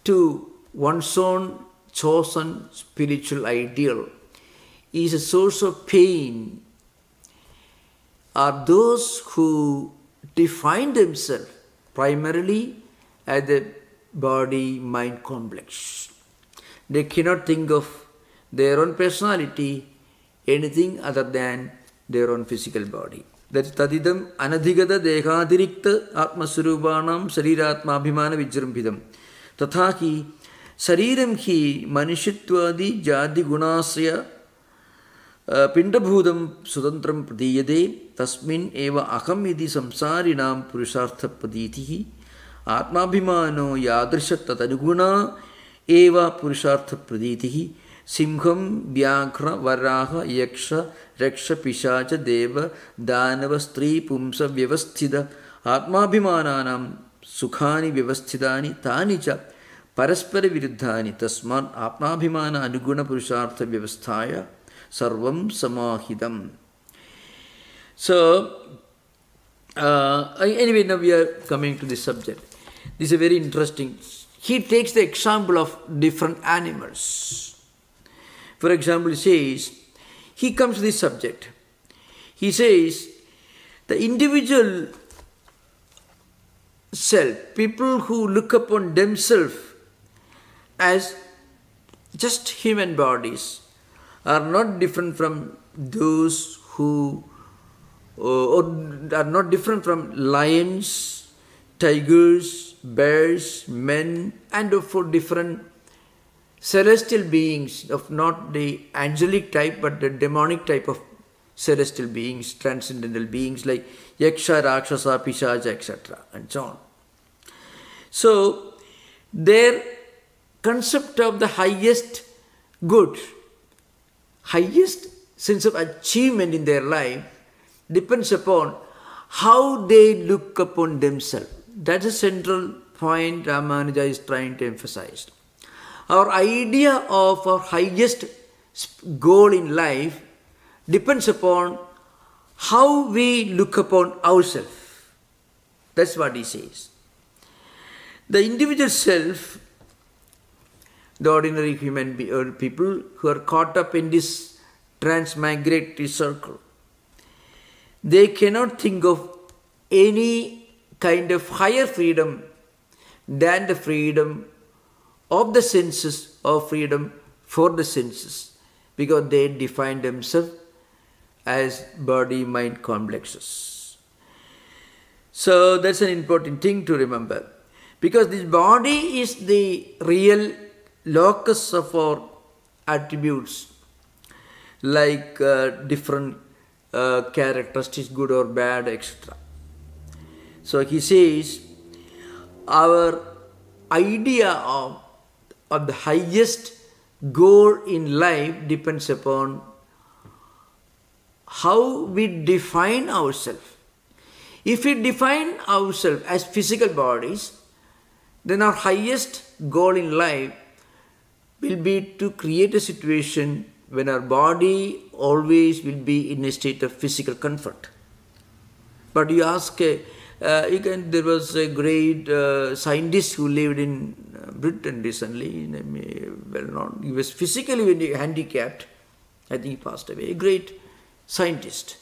to one's own chosen spiritual ideal is a source of pain, are those who define themselves primarily as the body-mind complex. They cannot think of their own personality anything other than their own physical body. That's Tadidam Anadhigata Dehadirikta Atmaswarupanam Sariratma Abhimana Vijrumbhidam. Tathaki Sariram hi Manishitwadi Jadi Gunasya Pindabhudam Sudantram Pradiyade Tasmin Eva Aham Idi Samsarinam Purushartha Paditihi Atmabhimano Yadrishat Tatanuguna Eva Purushartha Praditihi Simham Vyaghra Varaha Yaksha Raksha Pishacha Deva Danava Stri Pumsa Vyavasthida Atmabhimananam Sukhani Vyavasthidani Tanicha Paraspara Viruddhani Tasman Atmabhimana Anuguna Purushartha Vyavasthaya Sarvam Samahidam. So, anyway, now we are coming to this subject. This is very interesting. He takes the example of different animals. For example, he comes to this subject. He says, the individual self, people who look upon themselves as just human bodies, are not different from those who, or are not different from lions, tigers, bears, men, and for different celestial beings of not the angelic type but the demonic type of celestial beings, transcendental beings like Yaksha, Rakshasa, Pishacha, etc. and so on. So, their concept of the highest good, highest sense of achievement in their life depends upon how they look upon themselves. That's a central point Ramanuja is trying to emphasize. Our idea of our highest goal in life depends upon how we look upon ourselves. That's what he says. The individual self, the ordinary human people who are caught up in this transmigratory circle, they cannot think of any kind of higher freedom than the freedom of the senses or freedom for the senses, because they define themselves as body-mind complexes. So that's an important thing to remember, because this body is the real locus of our attributes. like different characteristics, good or bad, etc. So he says, our idea of the highest goal in life depends upon how we define ourselves. If we define ourselves as physical bodies, then our highest goal in life will be to create a situation when our body always will be in a state of physical comfort. But you ask, there was a great scientist who lived in Britain recently, well known. He was physically handicapped. I think he passed away. A great scientist.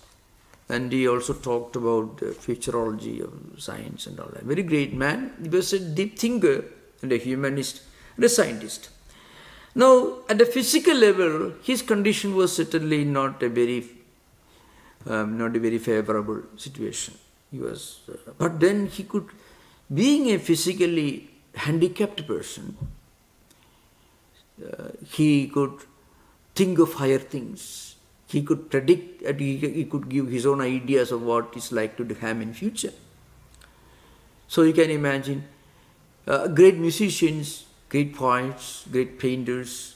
And he also talked about the futurology of science and all that. Very great man. He was a deep thinker and a humanist and a scientist. Now, at the physical level, his condition was certainly not a very favorable situation. He was, but then he could, being a physically handicapped person, he could think of higher things. He could predict, and he could give his own ideas of what it's like to have in future. So you can imagine great musicians, great poets, great painters,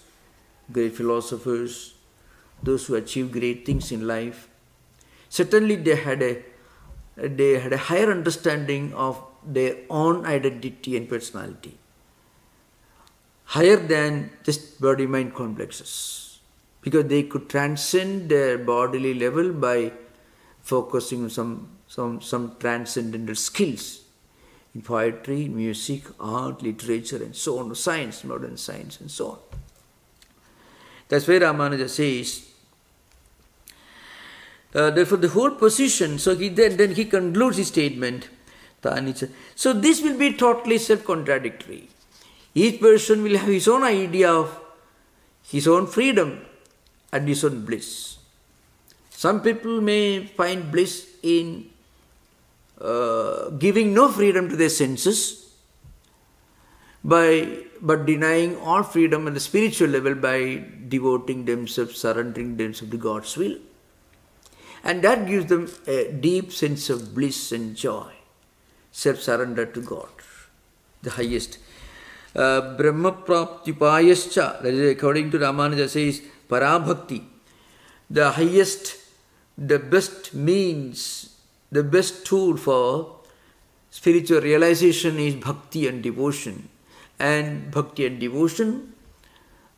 great philosophers, those who achieve great things in life. Certainly they had a higher understanding of their own identity and personality, higher than just body-mind complexes, because they could transcend their bodily level by focusing on some transcendental skills in poetry, music, art, literature, and so on, science, modern science, and so on. That's why Ramanuja says, therefore the whole position, so then he concludes his statement, so this will be totally self-contradictory. Each person will have his own idea of his own freedom and his own bliss. Some people may find bliss in giving no freedom to their senses, but denying all freedom at the spiritual level by devoting themselves, surrendering themselves to God's will. And that gives them a deep sense of bliss and joy, self-surrender to God, the highest. Brahma praptipayascha, that is according to Ramanuja says, parabhakti, the highest, the best means, the best tool for spiritual realization is bhakti and devotion. And bhakti and devotion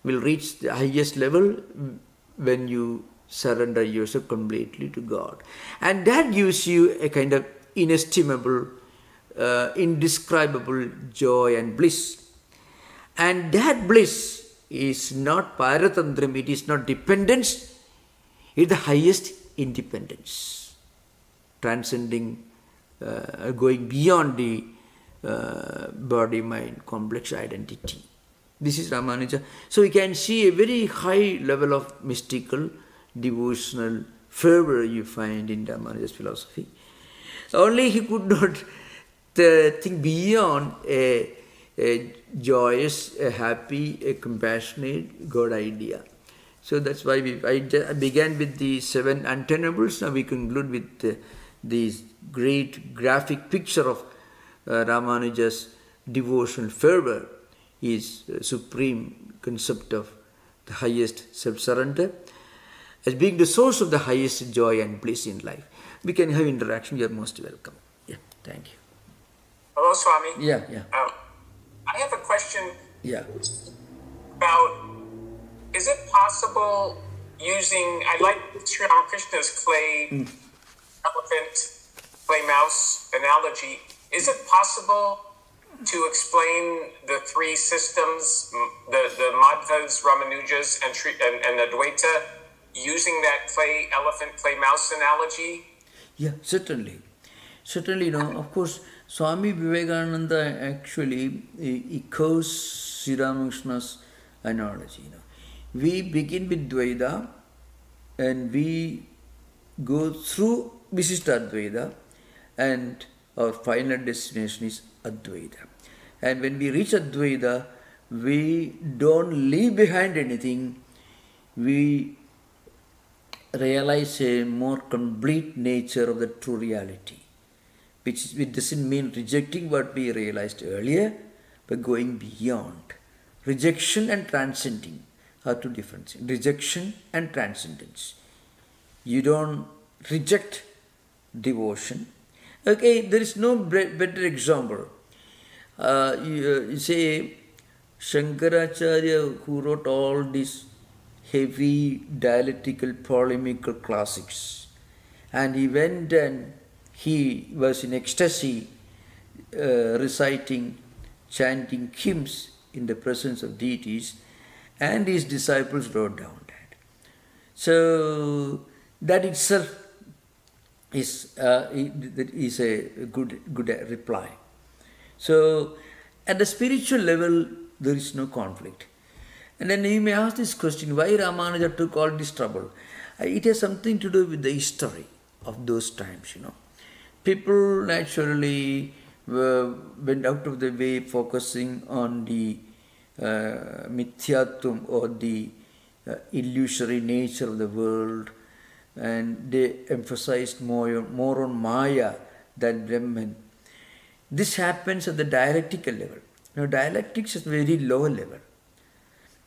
will reach the highest level when you surrender yourself completely to God. And that gives you a kind of inestimable, indescribable joy and bliss. And that bliss is not paratantram, it is not dependence, it is the highest independence, transcending, going beyond the body-mind complex identity. This is Ramanuja. So we can see a very high level of mystical, devotional fervor you find in Ramanuja's philosophy. Only he could not think beyond a joyous, a happy, a compassionate God idea. So that's why I began with the 7 untenables. Now we conclude with this great graphic picture of Ramanuja's devotional fervor, his supreme concept of the highest self-surrender, as being the source of the highest joy and bliss in life. We can have interaction. You are most welcome. Yeah, thank you. Hello, Swami. Yeah. I have a question. Yeah. About, is it possible using, I like Sri Ramakrishna's clay elephant, clay mouse analogy. Is it possible to explain the 3 systems, the Madhvas, Ramanujas, and Advaita, using that clay elephant, clay mouse analogy? Yeah, certainly. Certainly, of course, Swami Vivekananda actually echoes Sri Ramakrishna's analogy. We begin with Dvaita and we go through Vishishtadvaita, and our final destination is Advaita. And when we reach Advaita, we don't leave behind anything. We realize a more complete nature of the true reality, which doesn't mean rejecting what we realized earlier, but going beyond. Rejection and transcending are two different things. Rejection and transcendence. You don't reject devotion. Okay, there is no better example. You say Shankaracharya, who wrote all these heavy dialectical polemical classics, and he went and he was in ecstasy reciting, chanting hymns in the presence of deities, and his disciples wrote down that. So that itself is a good reply. So at the spiritual level, there is no conflict. And then you may ask this question, why Ramanuja took all this trouble? It has something to do with the history of those times, People naturally went out of the way focusing on the mithyatvam or the illusory nature of the world, and they emphasized more on Maya than Brahman. This happens at the dialectical level. Now, dialectics is very low level.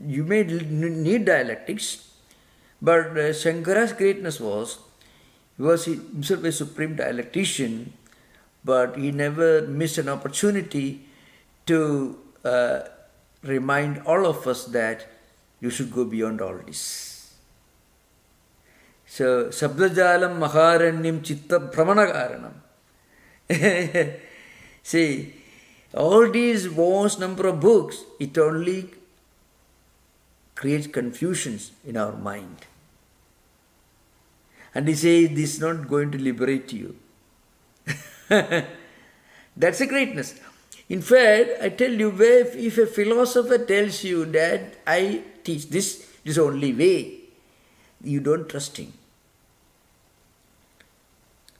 You may need dialectics, but Shankara's greatness was, he was himself a supreme dialectician, but he never missed an opportunity to remind all of us that you should go beyond all this. So, Sabdajalam Maharanyam Chitta Pramana Karanam. See, all these vast number of books, it only creates confusions in our mind. And they say, this is not going to liberate you. That's a greatness. In fact, I tell you, if a philosopher tells you that I teach this is the only way, you don't trust him.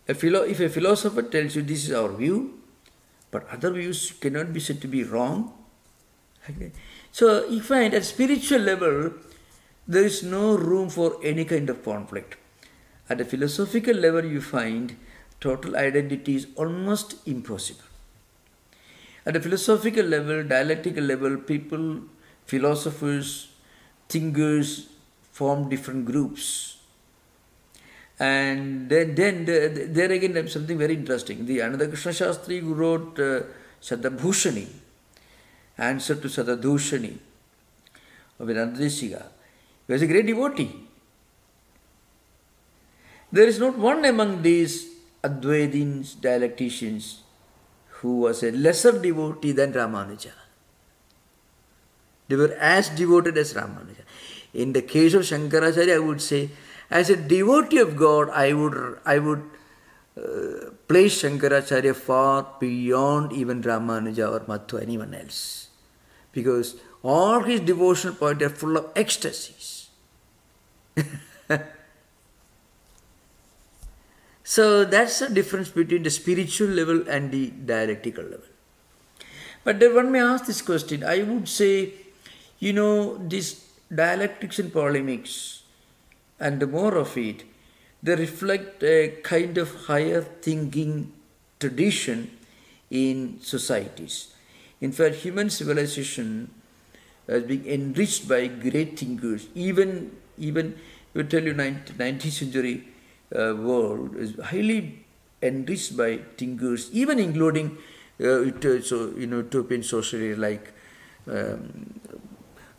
If a philosopher tells you this is our view, but other views cannot be said to be wrong. Okay. So you find at spiritual level, there is no room for any kind of conflict. At a philosophical level, you find total identity is almost impossible. At a philosophical level, dialectical level, people, philosophers, thinkers form different groups. And then there again there's something very interesting. The Ananda Krishna Shastri who wrote Sadabhushani, answer to Sadadushani of Vedanta Desiga, he was a great devotee. There is not one among these Advaitins, dialecticians, who was a lesser devotee than Ramanuja. They were as devoted as Ramanuja. In the case of Shankaracharya, I would say, as a devotee of God, I would place Shankaracharya far beyond even Ramanuja or Madhva, anyone else. Because all his devotional points are full of ecstasies. So that's the difference between the spiritual level and the dialectical level. But then one may ask this question. I would say, these dialectics and polemics, and the more of it, they reflect a kind of higher thinking tradition in societies. In fact, human civilization has been enriched by great thinkers. Even we tell you, 19th century world is highly enriched by thinkers, even including utopian socialists like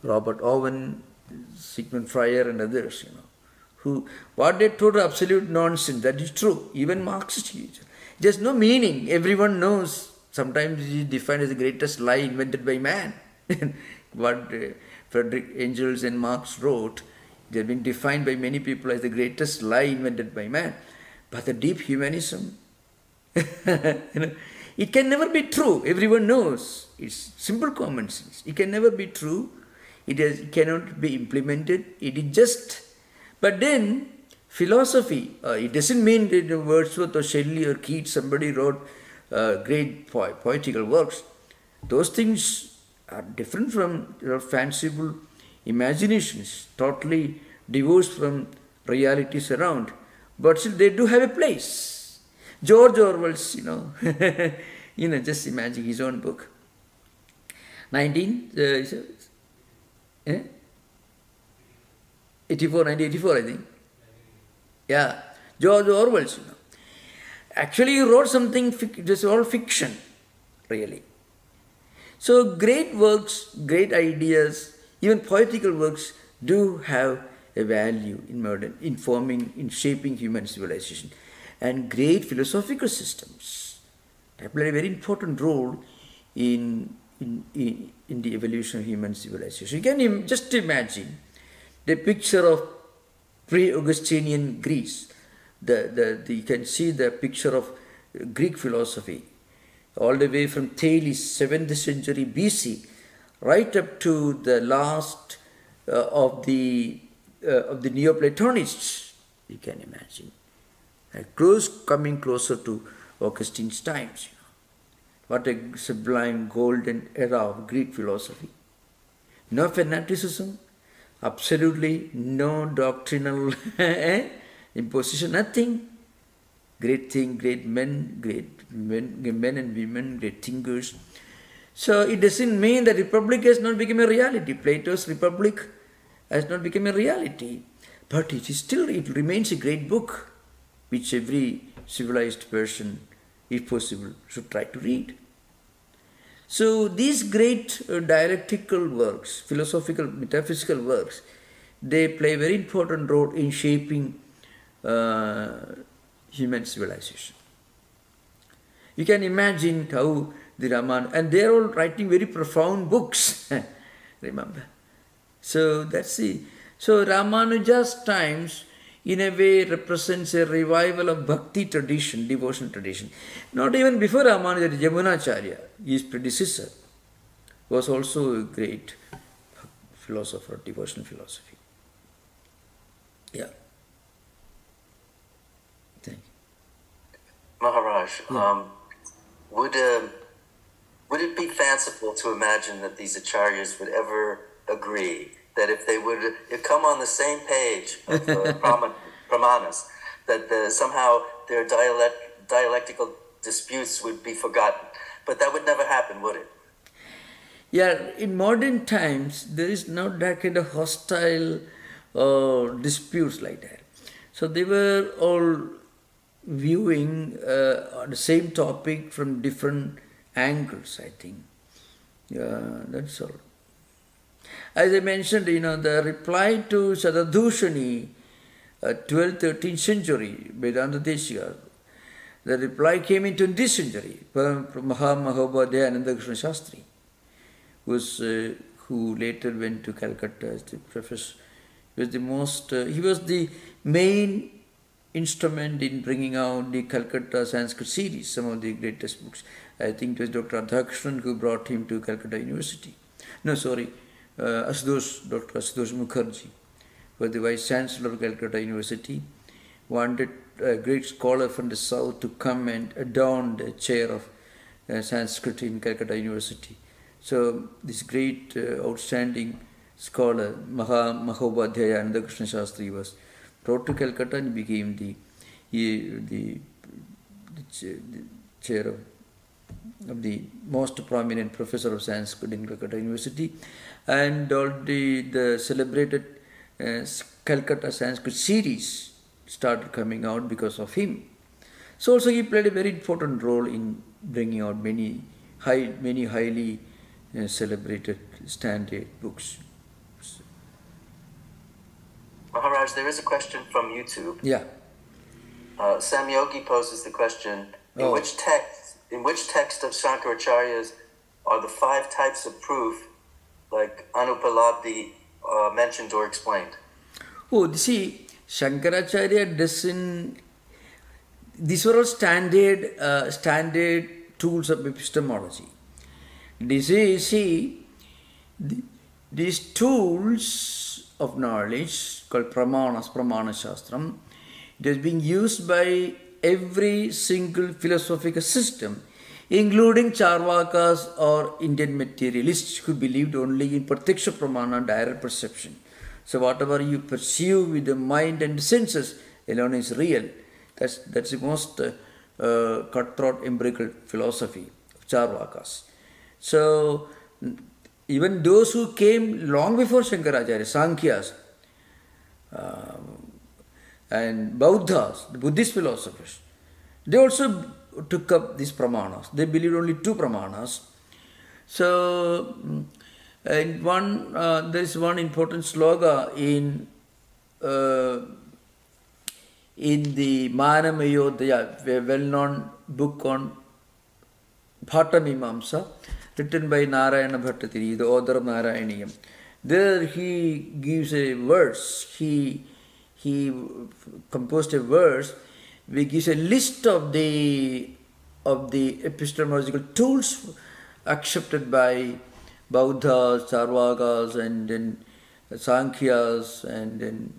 Robert Owen, Sigmund Freud, and others. Who what they told are absolute nonsense. That is true. Even Marxist. There's no meaning. Everyone knows. Sometimes it is defined as the greatest lie invented by man. What Friedrich Engels and Marx wrote, they've been defined by many people as the greatest lie invented by man. But the deep humanism, it can never be true. Everyone knows. It's simple common sense. It can never be true. It cannot be implemented. It is just. But then, philosophy, it doesn't mean that Wordsworth or Shelley or Keats, somebody wrote great poetical works. Those things are different from fanciful imaginations, totally divorced from realities around, but still they do have a place. George Orwell's, just imagine his own book. 1984, I think. Yeah, George Orwell's, Actually, he wrote something, this is all fiction, really. So great works, great ideas, even poetical works do have a value in forming, in shaping human civilization. And great philosophical systems have played a very important role in the evolution of human civilization. You can just imagine the picture of pre-Augustinian Greece. You can see the picture of Greek philosophy all the way from Thales, 7th century BC, right up to the last of the Neoplatonists. You can imagine, coming closer to Augustine's times. What a sublime golden era of Greek philosophy. No fanaticism, absolutely no doctrinal imposition, nothing. Great men and women, great thinkers. So it doesn't mean that Republic has not become a reality. Plato's Republic has not become a reality. But it remains a great book which every civilized person, if possible, should try to read. So these great dialectical works, philosophical, metaphysical works, they play a very important role in shaping human civilization. You can imagine how the Raman, and they are all writing very profound books, remember. So that's so Ramanuja's times in a way represents a revival of bhakti tradition, devotion tradition. Not even before Ramanuja, Yamunacharya, his predecessor, was also a great philosopher, devotional philosophy. Yeah. Thank you. Maharaj, would it be fanciful to imagine that these acharyas would ever agree that if they would come on the same page of pramanas, that somehow their dialectical disputes would be forgotten? But that would never happen, would it? Yeah, in modern times, there is not that kind of hostile disputes like that. So they were all viewing the same topic from different angles, I think. Yeah, that's all. As I mentioned, the reply to Shatadushani, 12th, 13th century, Vedanta Deshika, the reply came in 20th century from Mahabodhayananda Krishna Shastri, who later went to Calcutta as the professor. He was the main instrument in bringing out the Calcutta Sanskrit series, some of the greatest books. I think it was Dr. Adhakshan who brought him to Calcutta University. No, sorry, Dr. Asutosh Mukherjee was the Vice Chancellor of Calcutta University, wanted a great scholar from the south to come and adorn the chair of Sanskrit in Calcutta University. So this great outstanding scholar, Mahabodhayananda Krishna Shastri, was brought to Calcutta and became the chair of the most prominent professor of Sanskrit in Calcutta University, and all the celebrated Calcutta Sanskrit series started coming out because of him. So also he played a very important role in bringing out many highly celebrated standard books. Maharaj, there is a question from YouTube. Yeah. Sam Yogi poses the question: in which text of Shankaracharya's are the 5 types of proof, like Anupalabdhi, mentioned or explained? Oh, see, Shankaracharya doesn't. These were all standard tools of epistemology. These tools of knowledge called pramanas, pramana shastram, it is being used by every single philosophical system, including Charvakas or Indian materialists who believed only in pratyaksha pramana, direct perception. So whatever you perceive with the mind and senses alone is real. That's the most cutthroat empirical philosophy of Charvakas. So even those who came long before Shankaracharya, Sankhyas and Bauddhas, the Buddhist philosophers, they also took up these pramanas. They believed only two pramanas. So there is one important sloga in the Manamayodaya, a well-known book on Bhattamimamsa, written by Narayana Bhattatiri, the author of Narayaniyam. There he gives a verse, he composed a verse which gives a list of the epistemological tools accepted by Bauddhas, Charvakas, and then Sankhyas, and then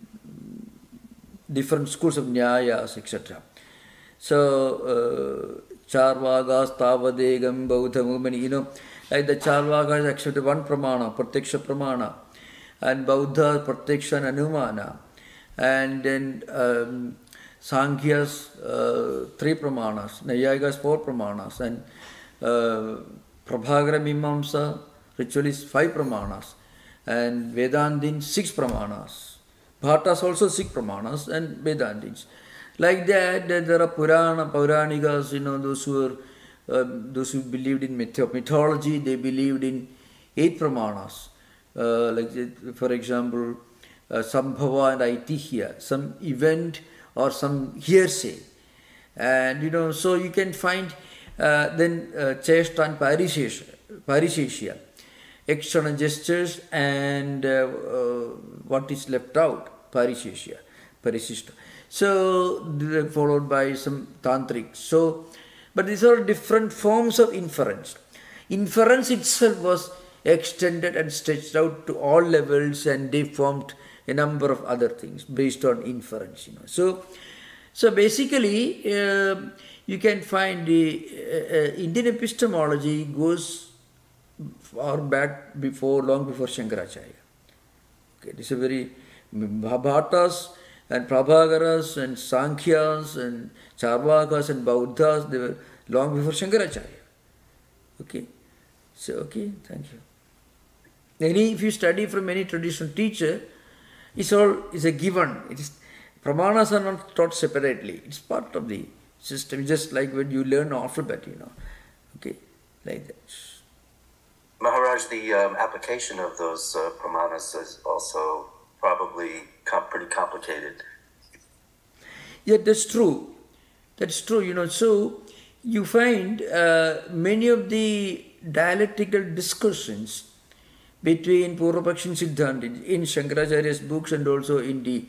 different schools of Nyayas, etc. So, Charvakas, Tavadegam, Bauddha movement, like the Charvakas accepted one pramana, Pratyaksha pramana, and Bauddha, Pratyaksha and Anumana, and then Sankhyas, 3 pramanas, Nayayikas 4 pramanas, and Prabhagara Mimamsa, ritualists 5 pramanas, and Vedantins 6 pramanas. Bhattas also 6 pramanas, and Vedantins. Like that, there are Puranikas, those who believed in mythology, they believed in 8 pramanas. Like, for example, Sambhava and Aitihya, some event or some hearsay. And, so you can find then Cheshta and Parisheshya, external gestures and what is left out, Parisheshya, Parishishta. So, followed by some tantrics. So, but these are different forms of inference. Inference itself was extended and stretched out to all levels, and they formed a number of other things based on inference. So basically, you can find the Indian epistemology goes far back long before Shankaracharya. Okay, this is a very Bhattas and Prabhagaras and Sankhyas and Charvakas and Bauddhas, they were long before Shankaracharya. Okay, so thank you. If you study from any traditional teacher, it's a given. Pramanas are not taught separately. It's part of the system, just like when you learn alphabet, Okay, like that. Maharaj, the application of those pramanas is also probably pretty complicated. Yeah, that's true. That's true, So you find many of the dialectical discussions between Purvapakshi and Siddhanta in Shankaracharya's books and also in the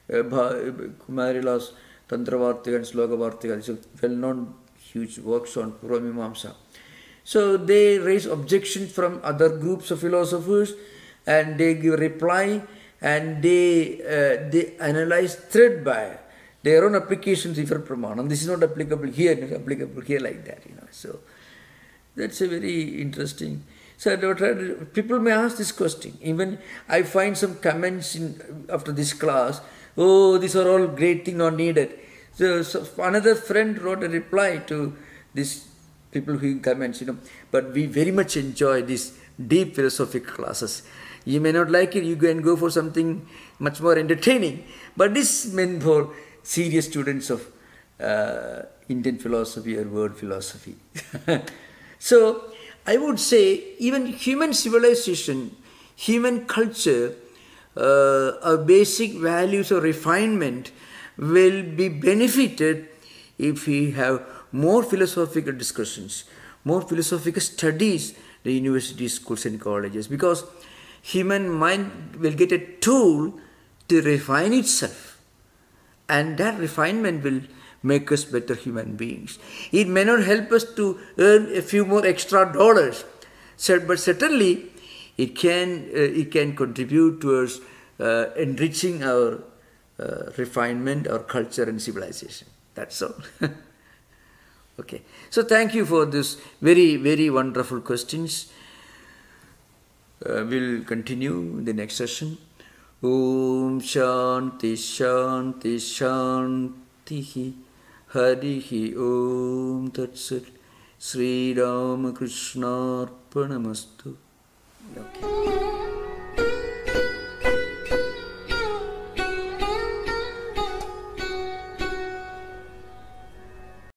Kumarila's Tantravartika and Slokavartika. These are well-known huge works on Purvamimamsa. So they raise objections from other groups of philosophers, and they give reply, and they analyze thread by their own applications different pramana. This is not applicable here, it is applicable here, like that, So that's a very interesting. So people may ask this question. Even I find some comments after this class, oh, these are all great things not needed. So another friend wrote a reply to these people who comments, but we very much enjoy these deep philosophical classes. You may not like it, you can go for something much more entertaining, but this is meant for serious students of Indian philosophy or world philosophy. So I would say even human civilization, human culture, our basic values of refinement will be benefited if we have more philosophical discussions, more philosophical studies in the universities, schools and colleges, because human mind will get a tool to refine itself, and that refinement will make us better human beings. It may not help us to earn a few more extra dollars, but certainly it can contribute towards enriching our refinement, our culture and civilization. That's all. Okay. So thank you for this very, very wonderful questions. We'll continue in the next session. Om Shanti Shanti Shanti. Harihi Om Tat Sat. Sri Ramakrishna Arpanamastu. Okay.